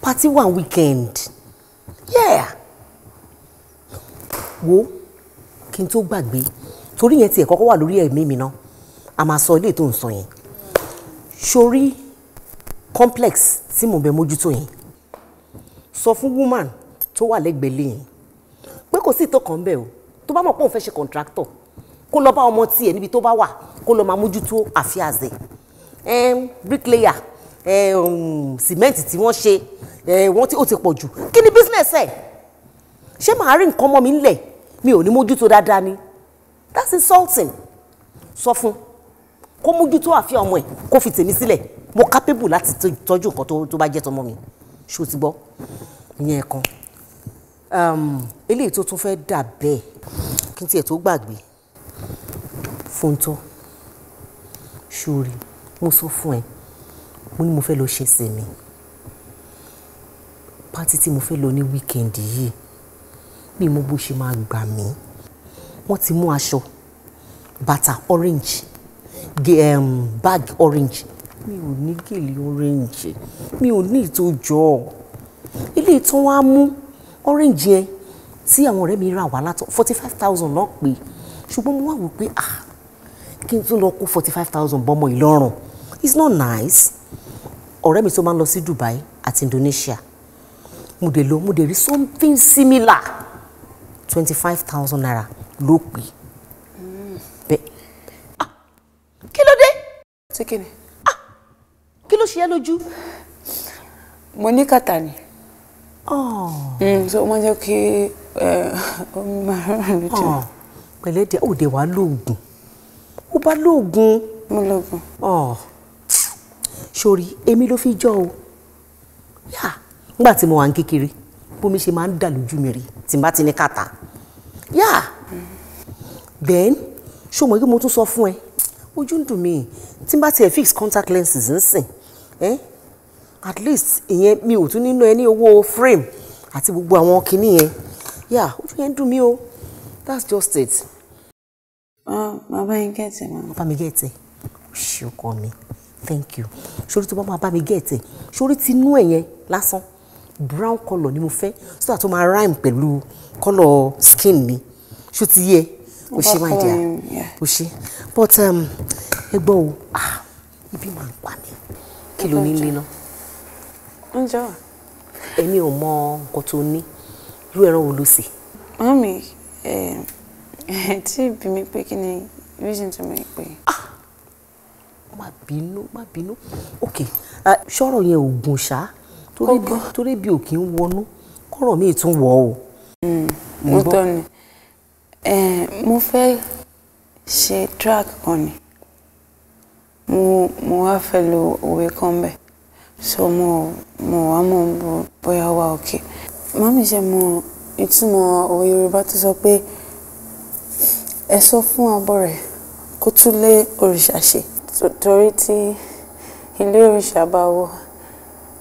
party one weekend. Yeah. Wo kí n tó gbàgbé torí yẹn tiẹ̀ kọ́kọ́ wà lórí ẹ̀mí mi náà a máa sọ ilé tó ń sọ yẹn sórí complex tí mo bẹ mójútó yẹn sọ fún woman tó wà lẹ́gbẹ̀ẹ́ lé yẹn pé kò sí ìtọ́kàn bẹ́ẹ̀ o tó bá mọ̀ pé òun fẹ́ ṣe contractor kó lọ bá ọmọ tiẹ̀ níbi tó bá wà kó lọ máa mójútó affairs ẹ̀ bricklayer cement tí wọ́n ṣe wọ́n tí ó ti pọ̀ jù kí ni business ẹ̀ ṣé màá rí nǹkan mọ́ mi ńlẹ̀ mi ò ní mójútó dáadáa ni that's insulting sọ fún kó mójútó àfihàn ọmọ ẹ̀ kó fi tèmi sílẹ̀ mo capable láti tọ́jú nǹkan tó bá jẹ́ tọmọ mi ṣó ti gbọ́ ìyẹn kan eléyìí tó tún fẹ́ dà bẹ́ẹ̀ kí n tiẹ̀ tó gbàgbé Fúntọ́ ṣórí mo sọ fún ẹ mo ní mo fẹ́ lọ ṣe sèmi pátí tí mo fẹ́ lọ ní wíkẹ́ndì yìí bí mo bó ṣe máa gbà mí wọ́n ti mú aṣọ bàtà orange bag orange mi ò ní gèlè orange mi ò ní ìtòjọ́ ilé ìtàn wa mú orange yẹn tí àwọn ọ̀rẹ́ mi rà wá látọ̀ 45,000 náà pé ṣùgbọ́n mo wá wò pé kí n tún lọ kó 45,000 bọ́mọ ìlọ́rùn it's not nice ọ̀rẹ́ mi tó máa ń lọ sí Dubai àti Indonesia mo dé rí something similar 25,000 naira ló pé bẹ́ẹ̀ kí ló dé. ṣé kí ni. kí ló ṣe é lójú. mo ní kàtà ni. so ó máa jẹ́ kí omi máa rán mi jù. pẹ̀lẹ́ díẹ̀ ó dé wá lóògùn ó bá lóògùn. mo lóògùn. sórí èmi ló fi jọ o nígbà tí mo wà ní kékeré bómi ṣe máa ń dà lójú mi rí tí n bá ti ní kàtà. Yeah. Then ṣó mọ̀ kí mo tún sọ fún ẹ ojú ń dùn mí tí n bá tiẹ̀ fix contact lenses ń sìn at least ìyẹn mi ò tún nínú ẹ ní owó frame àti gbogbo àwọn kinní yẹn. Yeah, ojú yẹn ń dùn mí o. That's just it. Bàbá yín gẹ̀ẹ́tẹ̀ máa. Bàbá mi gẹ̀ẹ́tẹ̀. Ṣé ọkọ mi? Thank you. Ṣorí tó bá máa bá mi gẹ̀ẹ́tẹ̀. Ṣorí tinú ẹ̀ yẹn lásán. Brown colour ni mo fẹ́. So that ó máa rhyme pẹ̀lú colour skin mi. Ṣó ti yẹ? O ṣe máa jẹ́. O ṣe. But ẹ gbọ́ o. Ibi máa ń pa mí. Kí ló ní níná? Oúnjẹ wà. Èmi ò mọ nǹkan tó ní. Irú ẹran wo ló sè? Mami, tí bí mi pé kí ni reason to make pé. Má bínú. Okay. Ṣọ́rọ̀ yẹn ò gùn ṣá. Torí bí ò kí ń wọnú. Kọ́rọ̀ mi tún wọ̀ o. Mo tọ́ ni. Mo fẹ́ ṣe track kan ni. Mo wá fẹ́ lo òwe kan bẹ́ẹ̀. So mo wá mọ̀ bóyá wà okay. Mami ṣe mọ ìtumọ̀ òwe Yorùbá tó sọ pé ẹ sọ fún abọ́ rẹ̀ kó tún lé òrìṣà ṣe. Torí tí ilé òrìṣà bá wọ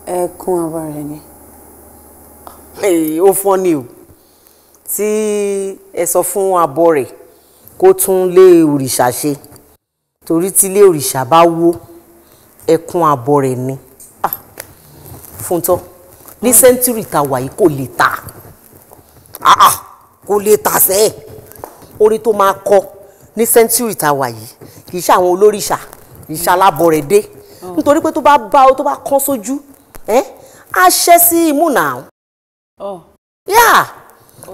ẹkún abọ́ rẹ̀ ni. Ó fọ́ ni o. Tí ẹ sọ fún abọ́ rẹ̀ kó tún lé òrìṣà ṣe. Torí tí ilé òrìṣà bá wó ẹkún abọ́ rẹ̀ ni. Fúntọ́ ní sẹ́ńtúrì ta wà yìí kò lè ta. Kò lè ta sẹ́ẹ̀. Orí tó máa kọ ní sẹ́ńtúrì ta wà yìí kì í ṣe àwọn olóríṣà kì í ṣe alábọ̀ rẹ̀ dé. Nítorí pé tó bá kán sójú á ṣẹ́ sí imú náà.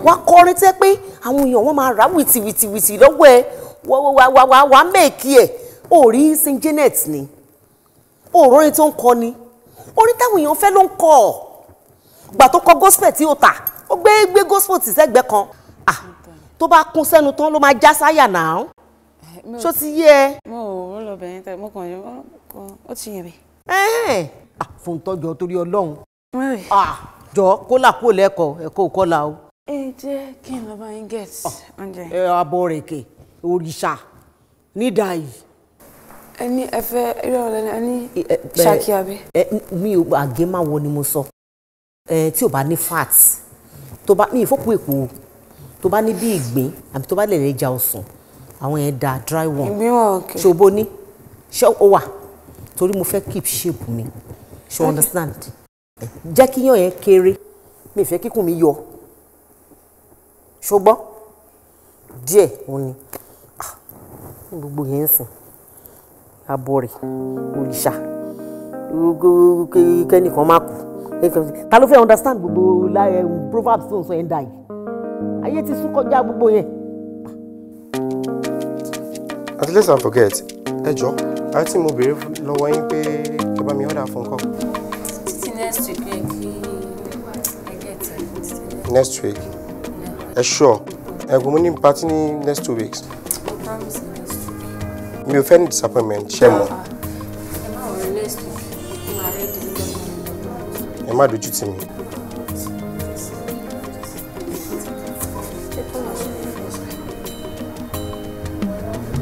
Wá kọrin tẹ́ pé àwọn èèyàn wọ́n máa rà wìtìwìtìwìtì lọ́wọ́ ẹ wà mẹ́ẹ̀kì ẹ̀. Orí St. Janet ni òrórin tó ń kọ ni orin táwọn èèyàn fẹ́ ló ń kọ. Gbà tó kọ gospel tí ó tà ó gbé gospel tì sẹ́gbẹ́ kan. Tó bá kún sẹ́nu tán ló máa já sáyà náà. Ṣó ti yé ẹ? Mo ò lọ bẹ̀yẹn tẹ̀ mo kàn yọ ó ti yẹ mi. Fún tọ́jọ́ torí Ọlọ́run. Jọ kólà kó lẹ́kọ̀ọ́ ẹ̀kọ́ kọ́là o. Jẹ́ kí n lọ bá yín get oúnjẹ. Abọ́ rẹ̀ kè òrìṣà nídà yìí. Ẹni ẹfẹ irú ọ̀rẹ́ ẹni ṣáàkì abẹ. Mi ò àgé máa wọ ni mo sọ. Tí o bá ní fat tó bá ní ìfọ́pọ̀ èpo tó bá ní bí ìgbín àbí tó bá lè lè ja ọsàn àwọn yẹn da dry one. Ìgbín wà okay. Ṣòbo ní ṣé ó wà torí mo fẹ́ keep shape mi ṣe understand. Jẹ́ kí yàn yẹn kéré mi fẹ́ kíkùn mi yọ ṣùgbọ́n díẹ̀ òun ni gbogbo yẹn ń sìn abọ́ rẹ̀ òrìṣà kẹ́nìkan má kú ta ló fẹ́ understand gbogbo proverbs tó ń sọ yẹn dà yìí ayé ti sún kọjá gbogbo yẹn. At least I forget ẹ jọ àti mo béèrè lọ́wọ́ yín pé ẹ bá mi order fún kọ́. Títí next week ẹ kí ẹ get it. Next week ẹ sure ẹ̀gbọ́n mo ní party ní next 2 weeks. Mi ò fẹ́ ní disappointment ṣe mọ́. Ẹ má dojú tì mí.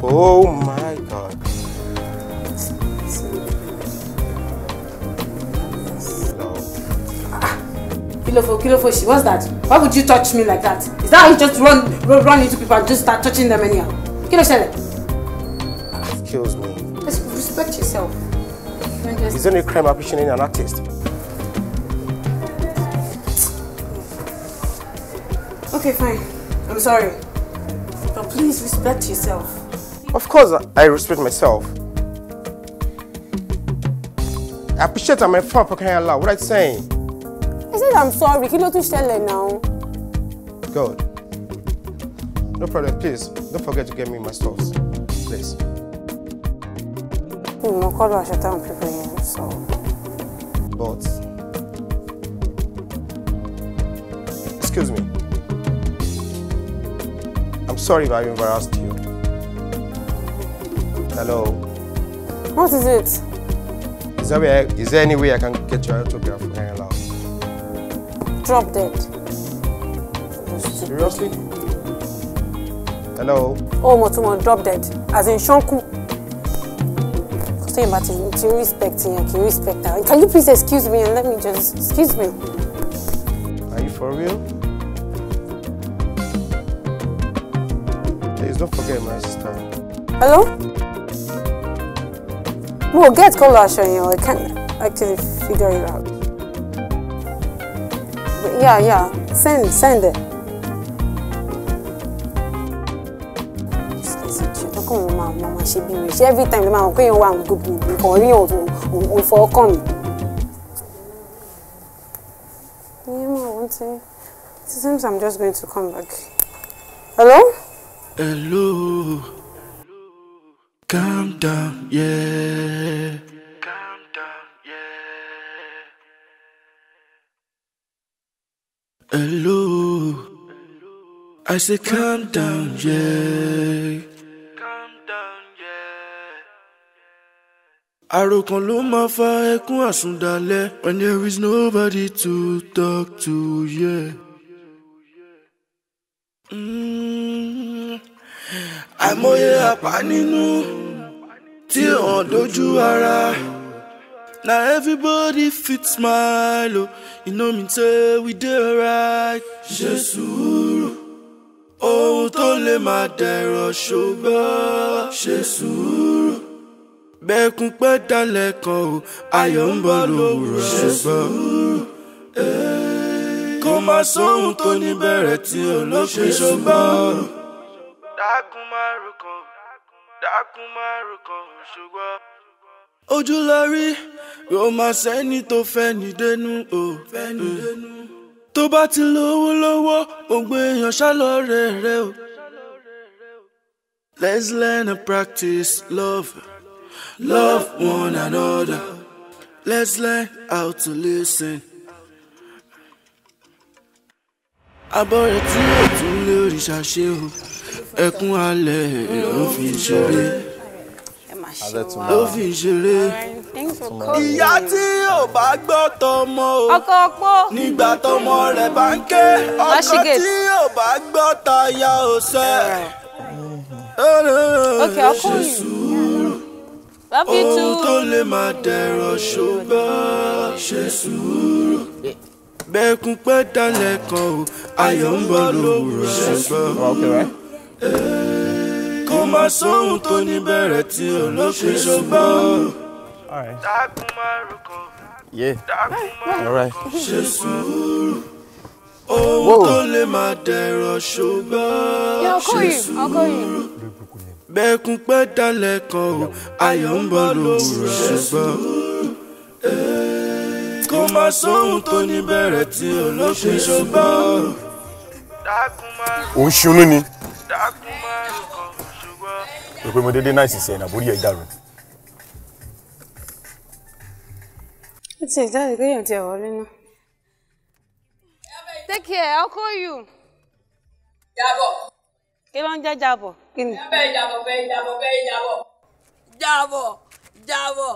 Oh my God. Kilofoshi, what's that? Why would you touch me like that? Is that how you just run into people and just start touching them anyhow? Kiloshele. Excuse me. Just respect yourself. Is there any crime appreciating an artist? Okay, fine. I'm sorry. But please respect yourself. Of course, I respect myself. I appreciate my friend for crying out loud. What are you saying? I said I'm sorry. Kí ló tún ṣẹlẹ̀ now? God. No problem. Please, don't forget to get me my stuffs. Please. Mo kọ́ lọ aṣọ táwọn people yẹn so. But excuse me. I'm sorry if I embarrassed you. Hello. What is it? Is there any way I can get your autograph? Drop dead. Seriously? Hello? Oh, mo drop dead. As in Shonku. Saying about to respect him, can you respect her? Can you please excuse me and let me just excuse me? Are you for real? Please don't forget my sister. Hello? Well, get call Asha, I can't actually figure it out. But yeah. Send it. Mama, she be rich. Every time the man going on good for real for come. Sometimes I'm just going to come back. Hello? Hello. Calm down, yeah. Calm down, yeah. Hello. I say calm down, yeah. Àròkàn ló máa fa ẹkún àsundalẹ̀ when there is nobody to talk to, yeah. Àìmọye àpá nínú tí hàn dojú ara. Now everybody fit smile, oh. You know me say we dey alright. Ṣe sùúrù, ohun tó lè máa dẹ̀rọ̀ ṣùgbọ́n ṣe sùúrù. Bẹ́ẹ̀kún pẹ́ dalẹ̀ kan o, ayọ̀ ń bọ̀ lówùrọ̀ ṣùgbọ́n kó má sóhun tó ní bẹ̀rẹ̀ tí olópin ṣùgbọ́n. Dákun má ro kan ṣùgbọ́n. Ojú la rí, kò má sẹ́ni tó fẹ́ ní dénú o. Tó bá ti lówó lọ́wọ́, gbogbo èèyàn ṣálọ́rẹ́ rẹ o. Let's learn and practice love. Love one another. Let's learn how to listen. Abọ́rẹ̀ tí yóò tún lé òrìṣà ṣe o. Ẹkún alẹ́ ló fi ṣeré. Ló fi ṣeré. Ìyá tí ò bá gbọ́ tọmọ o. Nígbà tọmọ rẹ̀ bá ń ké. Ọkọ tí ò bá gbọ́ táyà ò sẹ́. Okay, I'll call you. Love you too. Ohun tó lè máa dẹ̀rọ̀ ṣùgbọ́n ṣe sùúrù. Bẹ́ẹ̀kún pẹ́ dalẹ̀ kan o, ayọ̀ ń bọ̀ lówùrọ̀ ṣùgbọ́n. Kó má sóhun tó ní bẹ̀rẹ̀ tí olópin ṣùgbọ́n. Dákun má ro kan. Yeah. All right. Ṣe sùúrù. Ohun tó lè máa dẹ̀rọ̀ ṣùgbọ́n ṣe sùúrù. Bẹ́ẹ̀kún pẹ́ dalẹ̀ kan o, ayọ̀ ń bọ̀ lówùrọ̀ ṣùgbọ́n. Kó má sóhun tó ní bẹ̀rẹ̀ tí olópin ṣùgbọ́n. Ò ń ṣunú ni. Rò pé mo dédé náà sì ṣe ẹ̀nà borí ẹ̀ dàrú. Ó ti jáde kéèyàn ti ẹ̀wọ̀ nínú. Take care, I'll call you. Jábọ̀. Kí ló ń jẹ́ jábọ̀? Kí ni? Bẹ́ẹ̀ jábọ̀. Jábọ̀.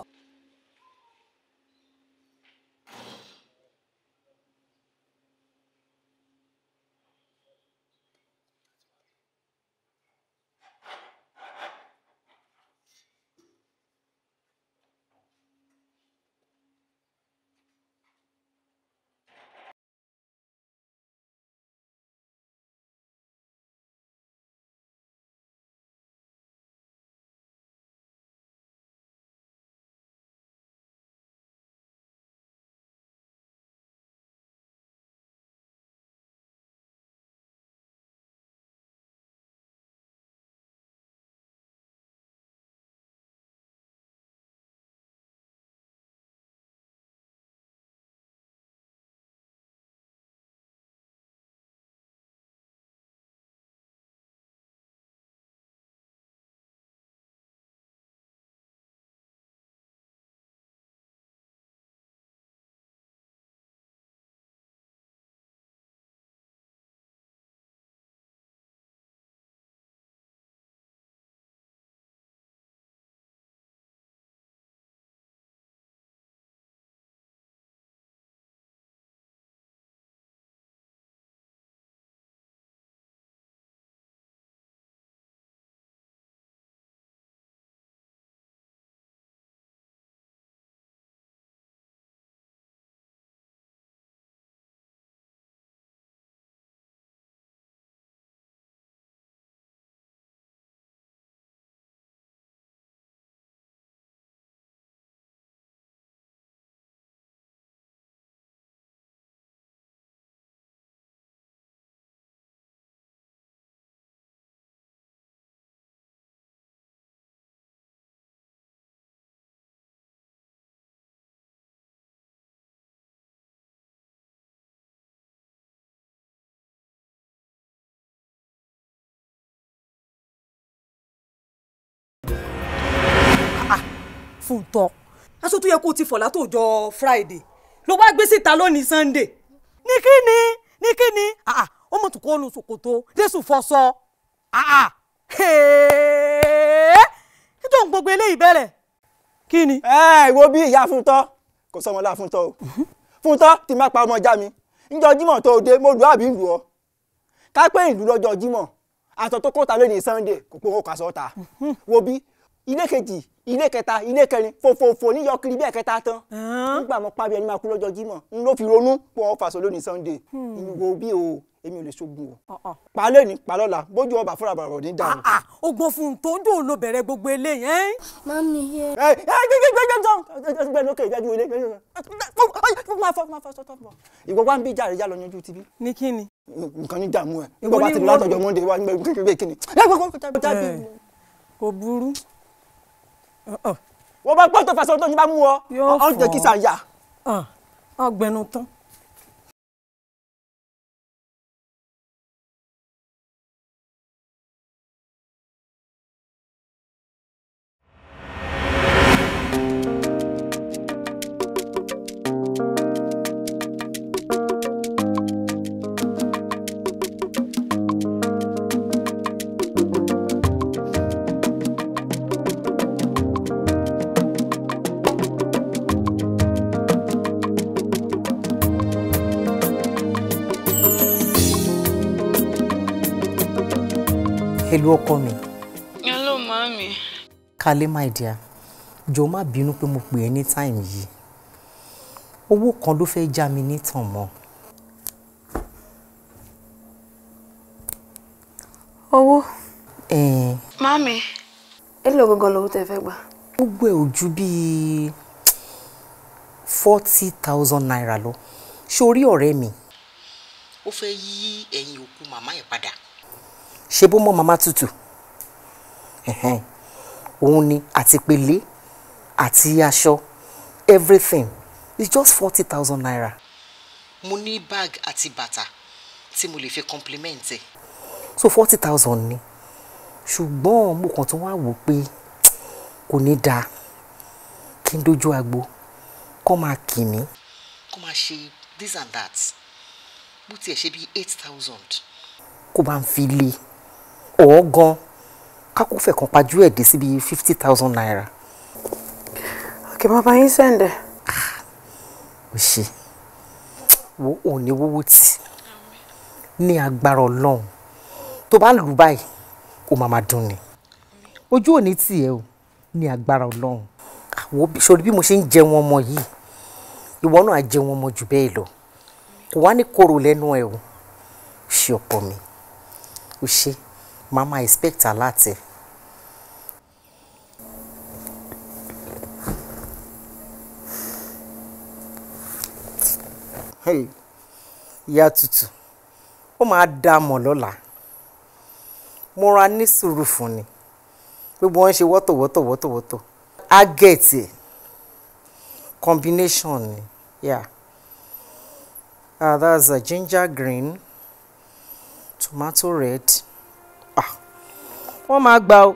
Olufunto. Aṣọ tó yẹ kó ti fọ̀ látọjọ́ Friday. Ló wá gbé síta lónìí Sunday. Ní kíni? Ó mọ̀ tó kó nu ṣòkòtò. Jésù fọṣọ. Nítorí gbogbo eléyìí bẹ̀rẹ̀. Kí ni? Wo bí ìyá Fúntọ́. Kò sọmọ lá Fúntọ́ o. Fúntọ́ ti má pa ọmọ já mi. Níjọ́ Jímọ̀ tó dé, mo lù àbí lù ọ́. Ká pé ìlú lọ́jọ́ Jímọ̀. Aṣọ tó kóta lónìí Sunday kò pé ó kà sọ́ta. Wo bí ilé kejì, ilé kẹta, ilé kẹrin, fòfòfò níyọ kiri bí ẹ̀kẹta tán. Nígbà mo pa bí ẹni máa kú lọ́jọ́ Jímọ̀. N ló fi ronú pé wọ́n fàṣọ lónìí Sunday. Wo bí o, èmi ò lè ṣogun o. Pa lónìí, pa lọ́la, bójú ọba fúnra bàrọ̀ ní dàrú. Ogbon fún tó ń dùn ló bẹ̀rẹ̀ gbogbo eléyìí, ẹ́? Mami yẹ. Ìwọ wá ń bí jàre já lọ yanjú tibí. Ní kíni? Nǹkan ní dààmú ẹ̀. Nígbà bá ti lọ látọjọ́ Monday wá gbé kíni. Kò burú. Wọ́n bá pọ́n tó fàṣọ tó ní bá mú ọ. Ọ̀ jẹ́ kí sàn yà. Ọgbẹ̀nu tán. Hello ọkọ mi. Hello mami. Kale my dear. Jọ̀ọ́ má bínú pé mo pè ẹ́ ní time yìí. Owó kan ló fẹ́ já mi ní tàn mọ́. Owó? Mami. Èló gangan lówó tẹ́ fẹ́ gbà? Gbogbo ẹ̀ ò ju bíi 40,000 naira lọ. Ṣé o rí ọ̀rẹ́ mi? Ó fẹ́ yí ẹ̀yìn òkú màmá ẹ̀ padà. Ṣé bó mọ màmá tutù? Òun ni àti pèlé àti aṣọ everything it's just 40,000 naira. Mo ní bag àti bàtà tí mo lè fi compliment ẹ̀. So 40,000 ni. Ṣùgbọ́n mo kàn tún wá wò pé kò ní dáa kí n dojú agbo kó máa kì mí. Kó máa ṣe this and that. Bó tiẹ̀ ṣe bí 8,000. Kó bá ń fi lé ọ̀ọ́gan kákó fẹ̀ kan pajú ẹ̀ dé síbi 50,000 naira. Okay, bàbá yín sẹ́ndẹ̀. Ó ṣe wo òní wówó tì ní agbára Ọlọ́run tó bá lù báyìí ó máa dùn ni ojú òní tì ẹ́ o ní agbára Ọlọ́run. Sórí bí mo ṣe ń jẹun ọmọ yìí ìwọ náà á jẹun ọmọ jù bẹ́ẹ̀ lọ kò wá ní kóró lẹ́nu ẹ̀ o ṣe ọ̀pọ̀ mi ó ṣe mama expect aláàtẹ̀. Ìyá tutù ó máa dá mọ̀ lọ́la mo ra ní sùúrù fún ni gbogbo wọn ṣe wọ́tò á gẹ̀ẹ́tì combination ni yeah. That's a ginger green tomato red. Wọ́n máa gbà ó.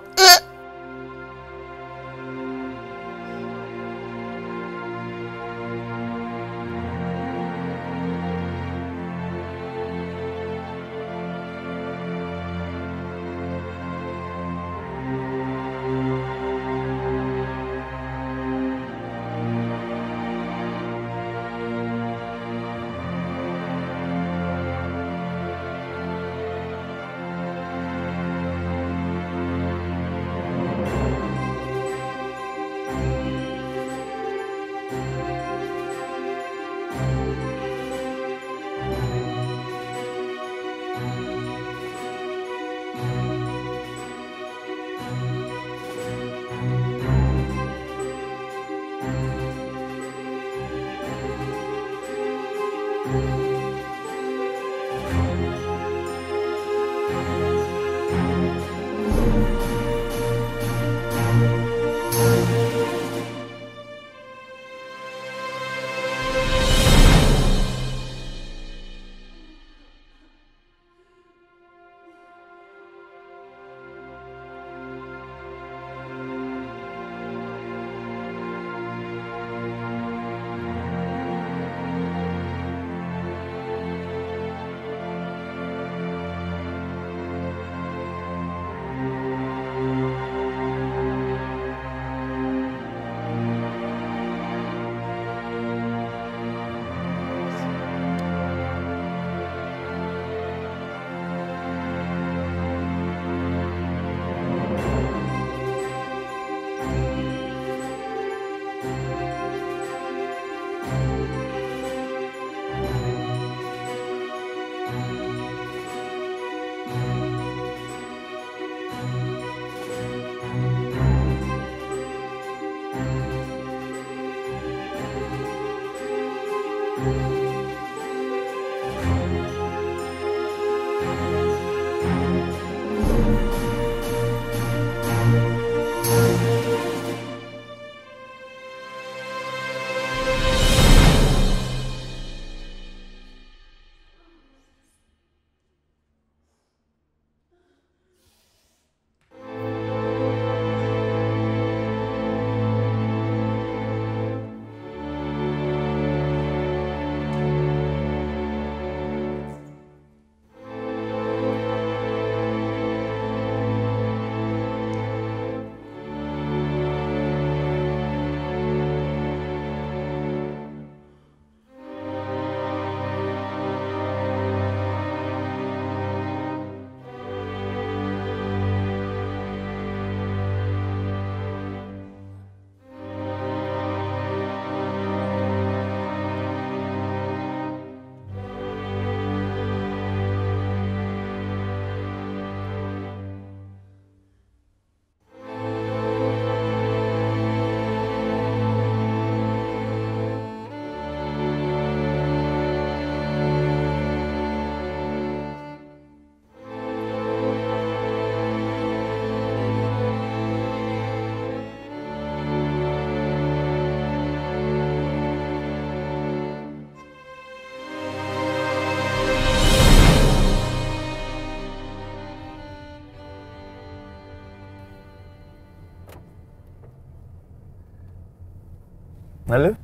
Hello?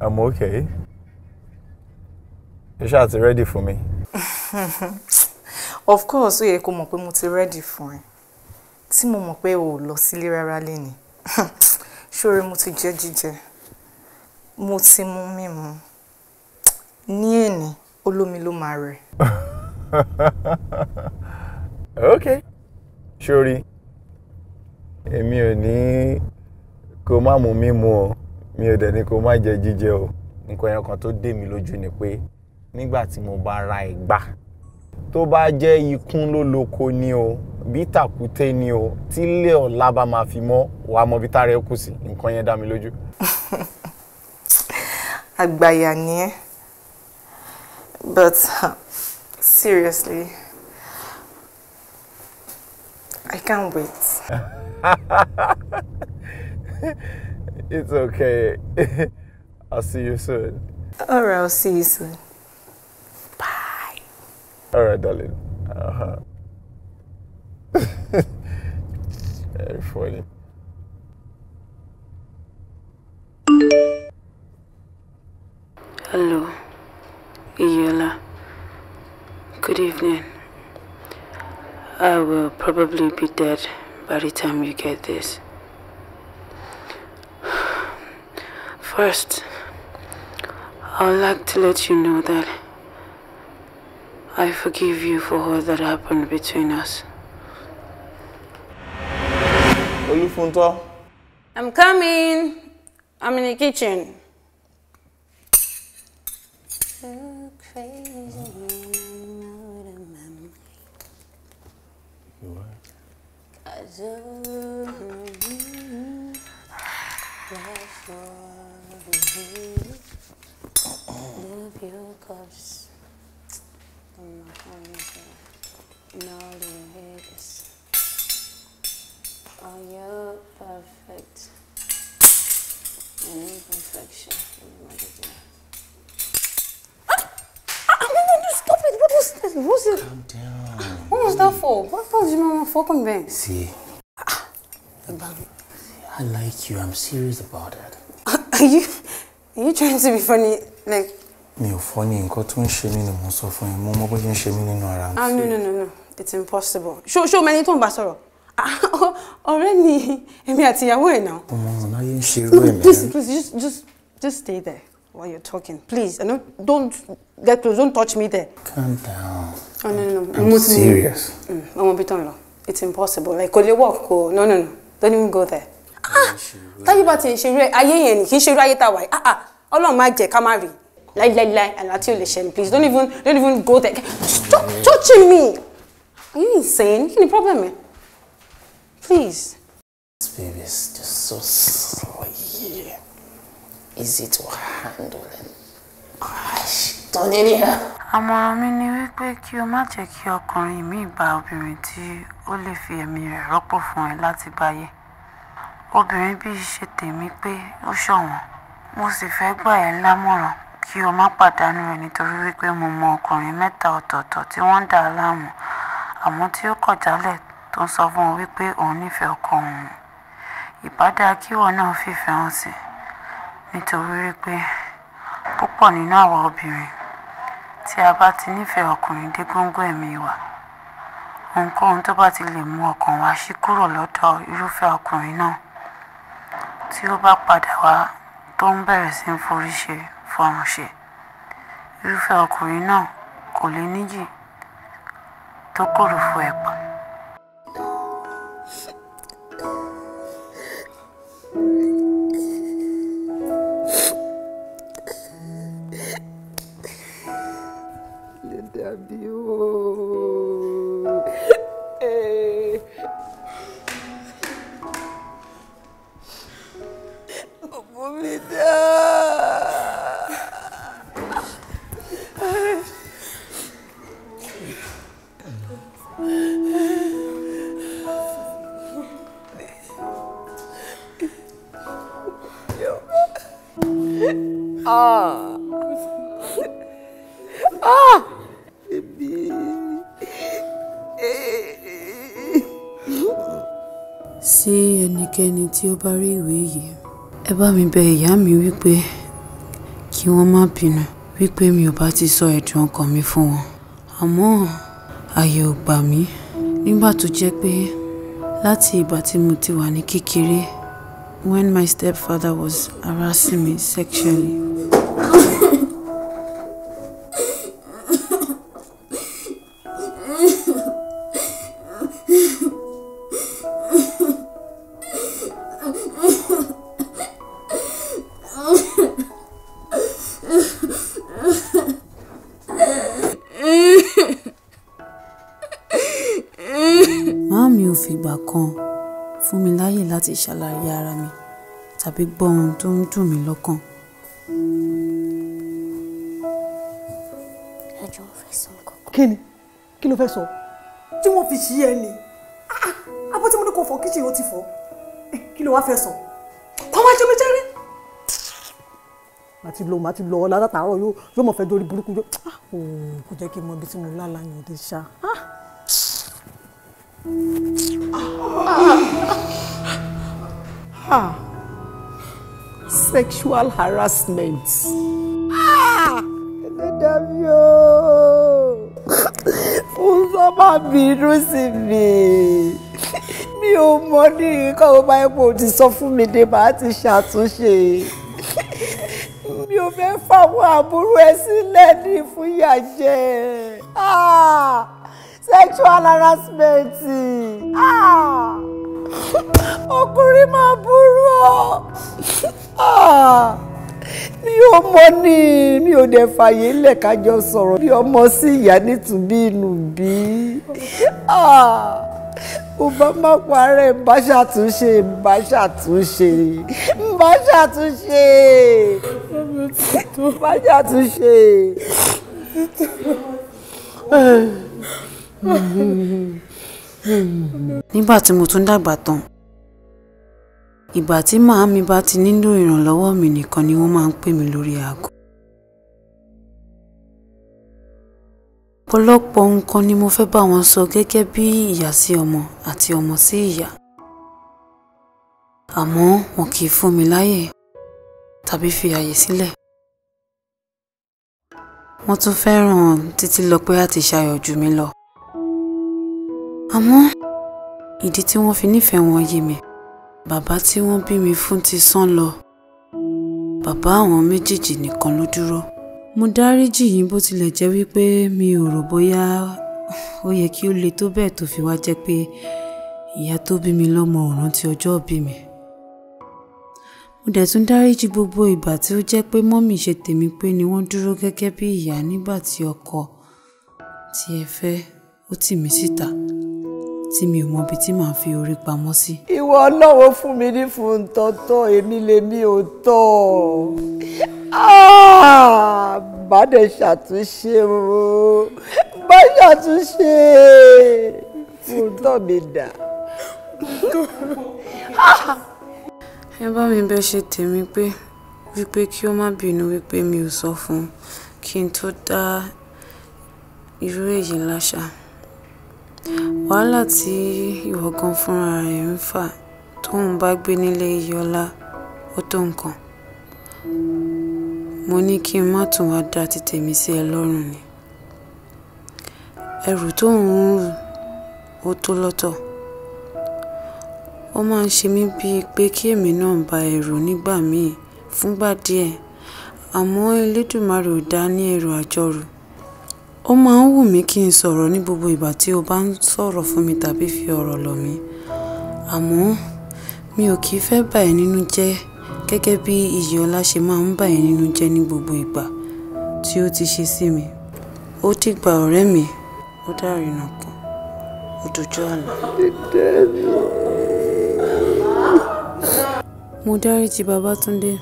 I'm okay. You sure it's ready for me? Of course, ó yẹ kó mọ̀ pé mo ti ready fún ẹ. Tí mo mọ̀ pé o lọ sílé rárá léni. Ṣóre mo ti jẹ jíjẹ. Mo ti mu mímu. Ní èní, olómi ló máa rẹ̀. Okay. Ṣórí. Èmi ò ní kó má mu mímu o. Mi ò dẹ̀ ní kó má jẹ jíjẹ o. Nǹkan yẹn kan tó dé mi lójú ni pé nígbà tí mo bá ra ìgbà tó bá jẹ́ ikún ló lóko ni o bí tàkúté ni o tí ilé ọ̀la bá máa fi mọ́ wàá mọ bí tára ẹ kù sí. Nǹkan yẹn dá mi lójú. Àgbàyà ni ẹ́. But seriously, I can't wait. It's okay. I'll see you soon. Alright, I'll see you soon. Alright, darling. Very funny. Hello, Iyola. Good evening. I will probably be dead by the time you get this. First, I would like to let you know that I forgive you for all that happened between us. Olufunto. I'm coming. I'm in the kitchen. So crazy. Oh, you're perfect. Any imperfection. Stop it! What was this? What was it? Calm down. What was that for? What was your mama fucking bang? See, I like you. I'm serious about it. Are you trying to be funny? Like. Mi ò funny. Nǹkan tó ń ṣe mí ni mo sọ fún ẹ. Mo mọ bó ṣe ń ṣe mí nínú ara. No. It's impossible. Show many tó ń bá sọ̀rọ̀. Ọ̀rẹ́ ni èmi àti ìyàwó ẹ̀ náà. Ọmọ náà yẹn ṣe irú ẹ̀ mẹ́rin. Please, just stay there while you're talking. Please, don't get close. Don't touch me there. Calm down. Oh, no. I'm serious. Ọmọ bí tán lọ. It's impossible. Like, kò lè work. No. Don't even go there. Táyé bá ti ń ṣe irú ayé yẹn ni kì í ṣe irú ayé tá a wà yìí. Ọlọ́run má jẹ́ ká má rí. Láíláí, àlàtí ò lè ṣe ni. Please, don't even go there. Stop touching me. Are you insane? What's the problem, man? Please. This baby is just so sweet. easy to handle and gosh, turning here. Àmọ̀ràn mi ni wípé kí o má jẹ́ kí ọkùnrin mi gba obìnrin tí ó lè fi ẹ̀mí rẹ̀ rọ́pò fún ẹ láti gbáyé. Obìnrin bí ṣe tèmi pé ó ṣọ̀wọ́n. Mo sì fẹ́ gbà ẹ́ lámọ̀ràn kí o má pàdánù rẹ̀ nítorí wípé mo mọ ọkùnrin 3 ọ̀tọ̀ọ̀tọ̀ tí wọ́n ń dà á láàmú àmọ́ tí ó kọ̀ jálẹ̀ tó ń sọ fún wọn wípé òun nífẹ̀ẹ́ ọkọ òun. Ìbádá kí ìwọ náà fìfẹ́ hàn sí nítorí wípé púpọ̀ nínú àwa obìnrin tí a bá ti nífẹ̀ẹ́ ọkùnrin dé góńgó ẹ̀mí wa, ohunkóhun tó bá ti lè mú ọkàn wa ṣí kúrò lọ́dọ̀ irúfẹ́ ọkùnrin náà tí ó bá padà wá tó ń bẹ̀rẹ̀ sí ń forí ṣe fọrùn ṣe, irúfẹ́ ọkùnrin náà kò lè níyì tó kòròfo ẹ̀pà. Sí ẹnikẹ́ni tí ó bá rí ìwé yìí, ẹ bá mi bẹ̀ ìyá mi wípé kí wọ́n má bínú wípé mi ò bá ti sọ ẹ̀dùn ọkàn mi fún wọn. Àmọ́ àyè ò gbà mí nígbà tó jẹ́ pé láti ìgbà tí mo ti wà ní kékeré, when my stepfather was harassing me sexually. Màámi ò fìgbà kan fún mi láyè láti ṣàlàyé ara mi tàbí gbọ́ ohun tó ń dùn mí lọ́kàn. Ẹjọ́ fẹ́ sọ nǹkan. Kí ló fẹ́ sọ? Tí wọ́n fi ṣí ẹ ni. Abọ́ tí mo ní kò fọ kíchìn ó ti fọ́. Kí ló wá fẹ́ sọ? Kọ́ wá ṣe mi jẹ́rẹ́. Màá ti lọ ọ̀la látàárọ̀ yóò mọ̀ fẹ́ dórí burúkú yóò. Kò jẹ́ kí n mọ ibi tí mo lálàá yẹn dé ṣá. Sexual harassment. Ẹlẹ́dàá o. Fún sọ́mà bínú sí mi. Mi ò mọ̀ ní káwọn bá epo ti sọ fún mi dé bá ti ṣàtúnṣe. Mi ò fẹ́ fáwọn àbúrò ẹ sílẹ̀ ní fún ìyà jẹ. Sexual harassment. Ọkùnrin máa burú ọ. Mi ò mọ̀ ní mi ò dẹ̀ fàyè lẹ̀ kájọ sọ̀rọ̀ bí ọmọ sí ìyá nítubí inú bí. Ó bá má parẹ́ bá ṣàtúnṣe. Nígbà tí mo tún dàgbà tán, ìgbà tí màámi bá ti nílò ìrànlọ́wọ́ mi nìkan ni wọ́n máa ń pè mí lórí aago. Ọ̀pọ̀lọpọ̀ nǹkan ni mo fẹ́ bá wọn sọ gẹ́gẹ́ bí ìyá sí ọmọ àti ọmọ sí ìyá. Àmọ́ wọn kì í fún mi láyè tàbí fi àyè sílẹ̀. Wọ́n tún fẹ́ràn Títílọpẹ́ àti Ṣayọ̀ jù mí lọ. Àmọ́ ìdí tí wọ́n fi nífẹ̀ẹ́ wọn yé mi. Bàbá tí wọ́n bí mi fún ti sán lọ. Bàbá àwọn méjèèjì nìkan ló dúró. Mo dáríjì yín bó tilẹ̀ jẹ́ wípé mi ò rò bóyá ó yẹ kí ó le tó bẹ́ẹ̀ tó fi wá jẹ́ pé ìyá tó bí mi lọ́mọ ò rántí ọjọ́ ìbí mi. Mo dẹ̀ tún dáríjì gbogbo ìgbà tí ó jẹ́ pé mọ́mì ṣe tèmi pé ni wọ́n dúró gẹ́gẹ́ bí ìyá nígbà tí ọkọ tí ẹ fẹ́ ó tì mí síta tí mi ò mọ ibi tí màá fi orí pamọ́ sí. Ìwọ Ọlọ́run fún mi ní Funto tó èmi lèmi ò tọ́. Bá dẹ̀ ṣàtúnṣe o, bá ṣàtúnṣe Funto mi dà. Ẹ bá mi bẹ̀ ṣe tèmi pé wípé kí ó má bínú wípé mi ò sọ fún un kí n tó dá irú èyí láṣà. Wàhálà tí ìwọ gan fúnra rẹ̀ ń fà tóun bá gbé nílé Iyọlá ó tó nǹkan. Mo ní kí n má tún wá dá ti tèmi sí ẹ lọ́rùn ni. Ẹrù tóun ń rù ó tó lọ́tọ̀. Ó máa ń ṣe mí bíi pé kí èmi náà bá ẹrù nígbà míì fúngbà díẹ̀, àmọ́ Elédùmarè ò dá ní ẹrù àjọrò. Ó máa ń wù mí kí n sọ̀rọ̀ ní gbogbo ìgbà tí o bá ń sọ̀rọ̀ fún mi tàbí fi ọ̀rọ̀ lọ̀ mí, àmọ́ mi ò kì í fẹ́ bà ẹ́ nínú jẹ́ gẹ́gẹ́ bí Iyọlá ṣe máa ń bà ẹ́ nínú jẹ́ ní gbogbo ìgbà tí ó ti ṣe sí mi. Ó dìgbà ọ̀rẹ́ mi, ó dárìnà kan, ó dojú àlá. Mo dáríjì Babátúndé.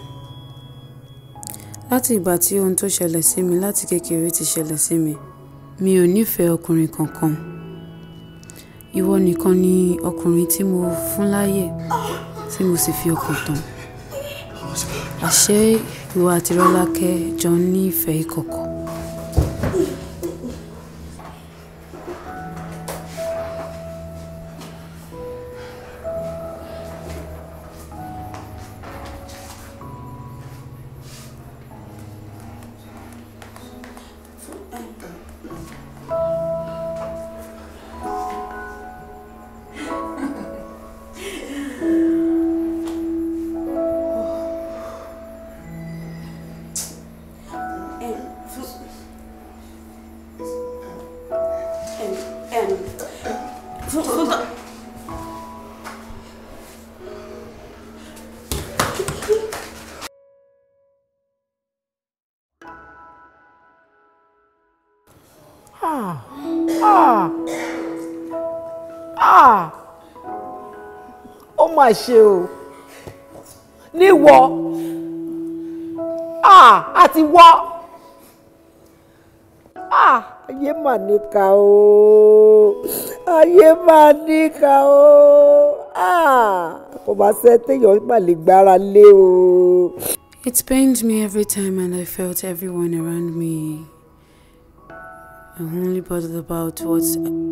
Láti ìgbà tí ohun tó ṣẹlẹ̀ sí mi láti kékeré ti ṣẹlẹ̀ sí mi, mi ò nífẹ̀ẹ́ ọkùnrin kankan. Ìwọ nìkan ni ọkùnrin tí mo fún láyè tí mo sì fi ọkàn tán. Àṣé ìwọ àti Rọ́lákẹ́ jọ ní ìfẹ́ ìkọ̀kọ̀. Ó mà ṣe o níwọ àti wọ ayé mà níkà o, ayé mà níkà o, kò bá ṣe téèyàn mà lè gbára lé o. It pained me every time and I felt everyone around me only bothered about what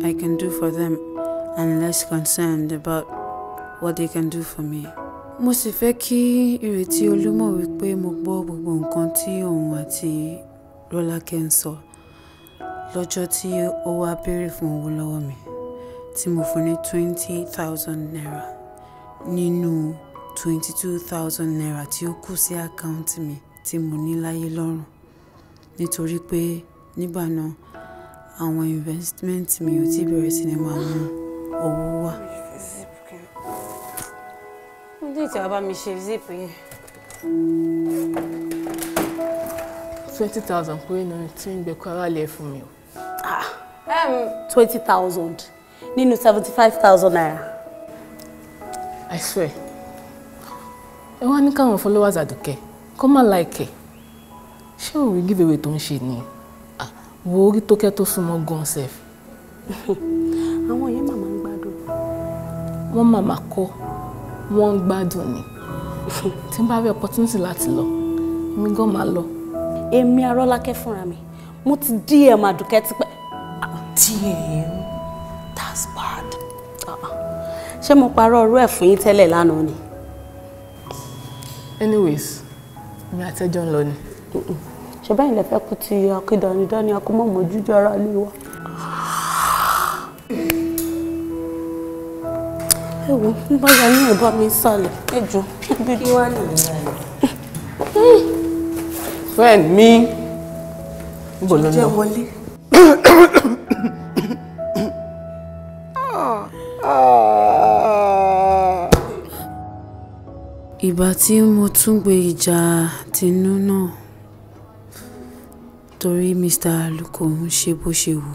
I can do for them and less concerned about what they can do for me. Mo sì fẹ́ kí Ìrètí Olú mọ̀ wípé mo gbọ́ gbogbo nǹkan tí òun àti Rọ́lákẹ́ ń sọ lọ́jọ́ tí ó wá béèrè fún owó lọ́wọ́ mi tí mo fún ní 20,000 naira nínú 22,000 naira tí ó kù sí àkáǹtì mi tí mo ní láyé lọ́rùn nítorí pé nígbà náà àwọn investment mi ò tí bẹ̀rẹ̀ sí ní máa mú owó wá. Mo dé ìtàwá bá mi ṣe zip yẹn. 20,000 pé náà tí ń gbẹ kó ara lẹ̀ fún mi o. 20,000 nínú 75,000 naira. I swear. Ẹ wá ní káwọn followers Àdùkẹ́ kó má like ẹ̀. Ṣé òun give away tó ń ṣe ni? Wo orí tó kẹ́ tó súnmọ́ gan sef. Àwọn yẹn màmá ń gbádùn. Wọ́n màmá kọ́, wọ́n ń gbádùn ni. Tí n bá rí opportunity láti lọ, èmi gan máa lọ. Èmi Arọ́lákẹ́ fúnra mi, mo ti DM Àdùkẹ́ tipẹ́. DM? That's bad. Ṣé mo parọ́ ọ̀rọ̀ ẹ̀ fún yín tẹ́lẹ̀ lánàá ni? Anyways, mi àtẹ́jọ́ ń lọ ni. Ṣé báyìí lẹ fẹ́ kú ti akídanidání akọ́mọ́ mọ́jújọ́ ara lé wa? Ẹ wo, ń bá ya ní ẹ̀bá mi sálẹ̀, ẹ jọ, bí kí wá nìyẹn báyìí. Friend mi. Níbo ló ń lọ? Jẹ́ wọlé. Ìgbà tí mo tún gbé ìjà tinú náà torí Mr. Aluko ń ṣe bó ṣe wù.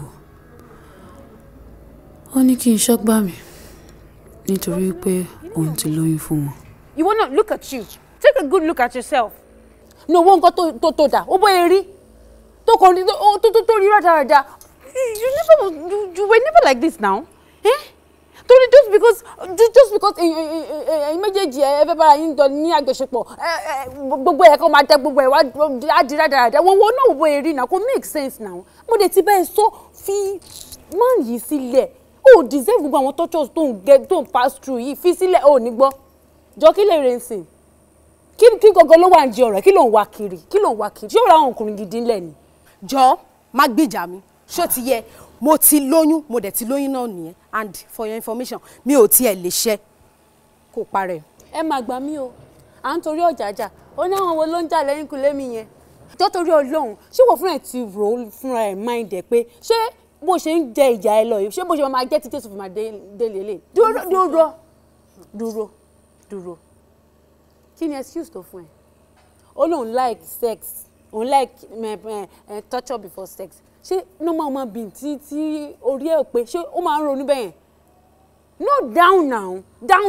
Ó ní kí n ṣọ́gbà mi nítorí pé òun ti lóyún fún wọn. You wanna look at you. Take a good look at yourself. No one got to that. Oh boy, rí. To rí rádaràda. You were never like this now. Eh? Just because méjèèjì ẹ fẹ́ bára yín jọ ní àjọṣepọ̀ gbogbo ẹ̀ kó máa tẹ gbogbo ẹ̀ wá á di rádaràda wọn náà wo èrè náà kò make sense now. Mo dẹ̀ ti bẹ́ẹ̀ sọ fi man yìí sílẹ̀ o deserve gbogbo àwọn tortures tó ń pass through yìí fi sílẹ̀ o ní gbọ́ jọ kí lè rìn sìn kí gọ́gọ́ ló wà ń di ọ̀rọ̀ kí ló ń wá kiri ṣé ó ra àwọn ọkùnrin gidi ńlẹ̀ ni. Jọ má gbìjà mi ṣó ti yẹ mo ti lóyún mo dẹ̀ ti lóyún náà nìyẹn and for your information mi ò tiẹ̀ lè ṣe kó parẹ́. ẹ máa gbà mí o à ń torí ọ̀jàjà ó ní àwọn wo ló ń jà lẹ́yìn kùlé mi yẹn. tó torí Ọlọ́run ṣé wọ́n fúnra ẹ̀ ti rò ó fúnra ẹ̀ mind ẹ̀ pé ṣé bó ṣe ń jẹ ìjà ẹ lọ yìí ṣé bó ṣe máa jẹ́ tí Jésù fi máa dé lélẹ̀. dúró kí ni excuse tó fún ẹ ó lóun like sex òun like torture before sex ṣé normal man being tí orí ẹ̀ pé ṣé ó máa ń ronú bẹ́yẹn no down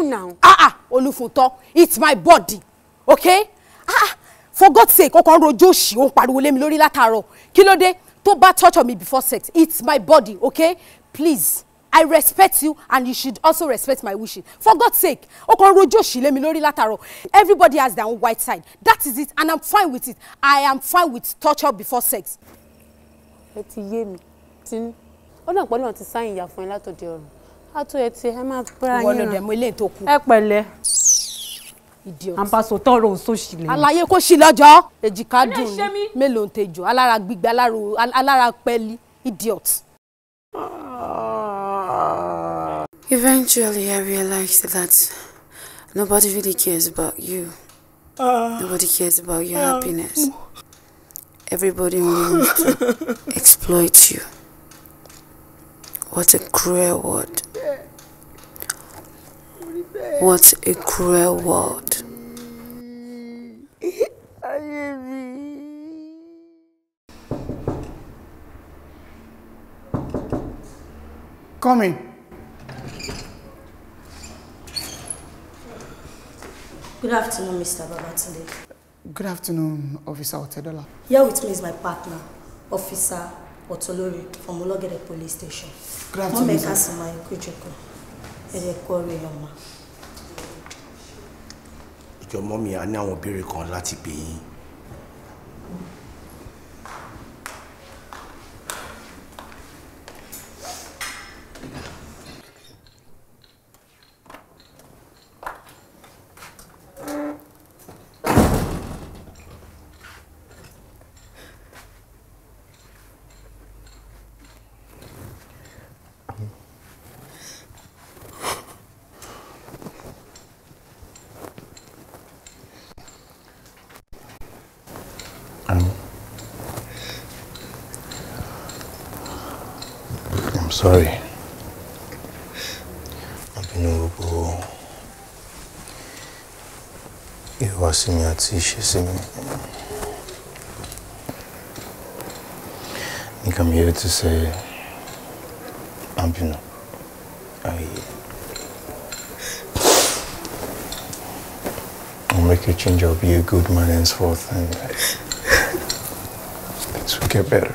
now. Olufunto it's my body okay for God's sake ó kàn rojọ́ òṣì ó pariwo lé mi lórí látàárọ̀ kí ló dé tó bá torture me before sex it's my body okay please I respect you and you should also respect my wishes for God's sake ó kàn rojọ́ òṣì lé mi lórí látàárọ̀ everybody has their own white side that is it and I'm fine with it I am fine with torture before sex. ẹ ti yé mi tinú ó náà pọ́n náà ti sáyìn ìyá fún ẹ látòdì ọ̀run á tó ẹ ti ẹ máa bára yín ràn. ìwọ ló dẹ̀ mọ ilé tó kù. ẹ pẹ̀lẹ́. idiot. àǹpasò tọrọ òun sóṣì lẹ́yìn. àlàyé kò sí lọ́jọ́ èjìká dùn mélòó ń tejò alára gbígbé alára pẹ́ẹ́lí idiot. Eventually, I realized that nobody really cares about you. Nobody cares about your happiness. Everybody only wants to exploit you. What a cruel world. What a cruel world. Come in. Good afternoon, Mr. Babatunde. Good afternoon, Officer Otedola. Here with me is my partner, Officer Otolori from Ologede Police Station. Good afternoon, sir. Ìjọ mọ́mí a ní àwọn ìbéèrè kan láti bi yín. I'm sorry. I've been over. You were seeing me at Ishesimi. I think I'm here to say, I'll make you change. I'll be a good man henceforth, and things will get better.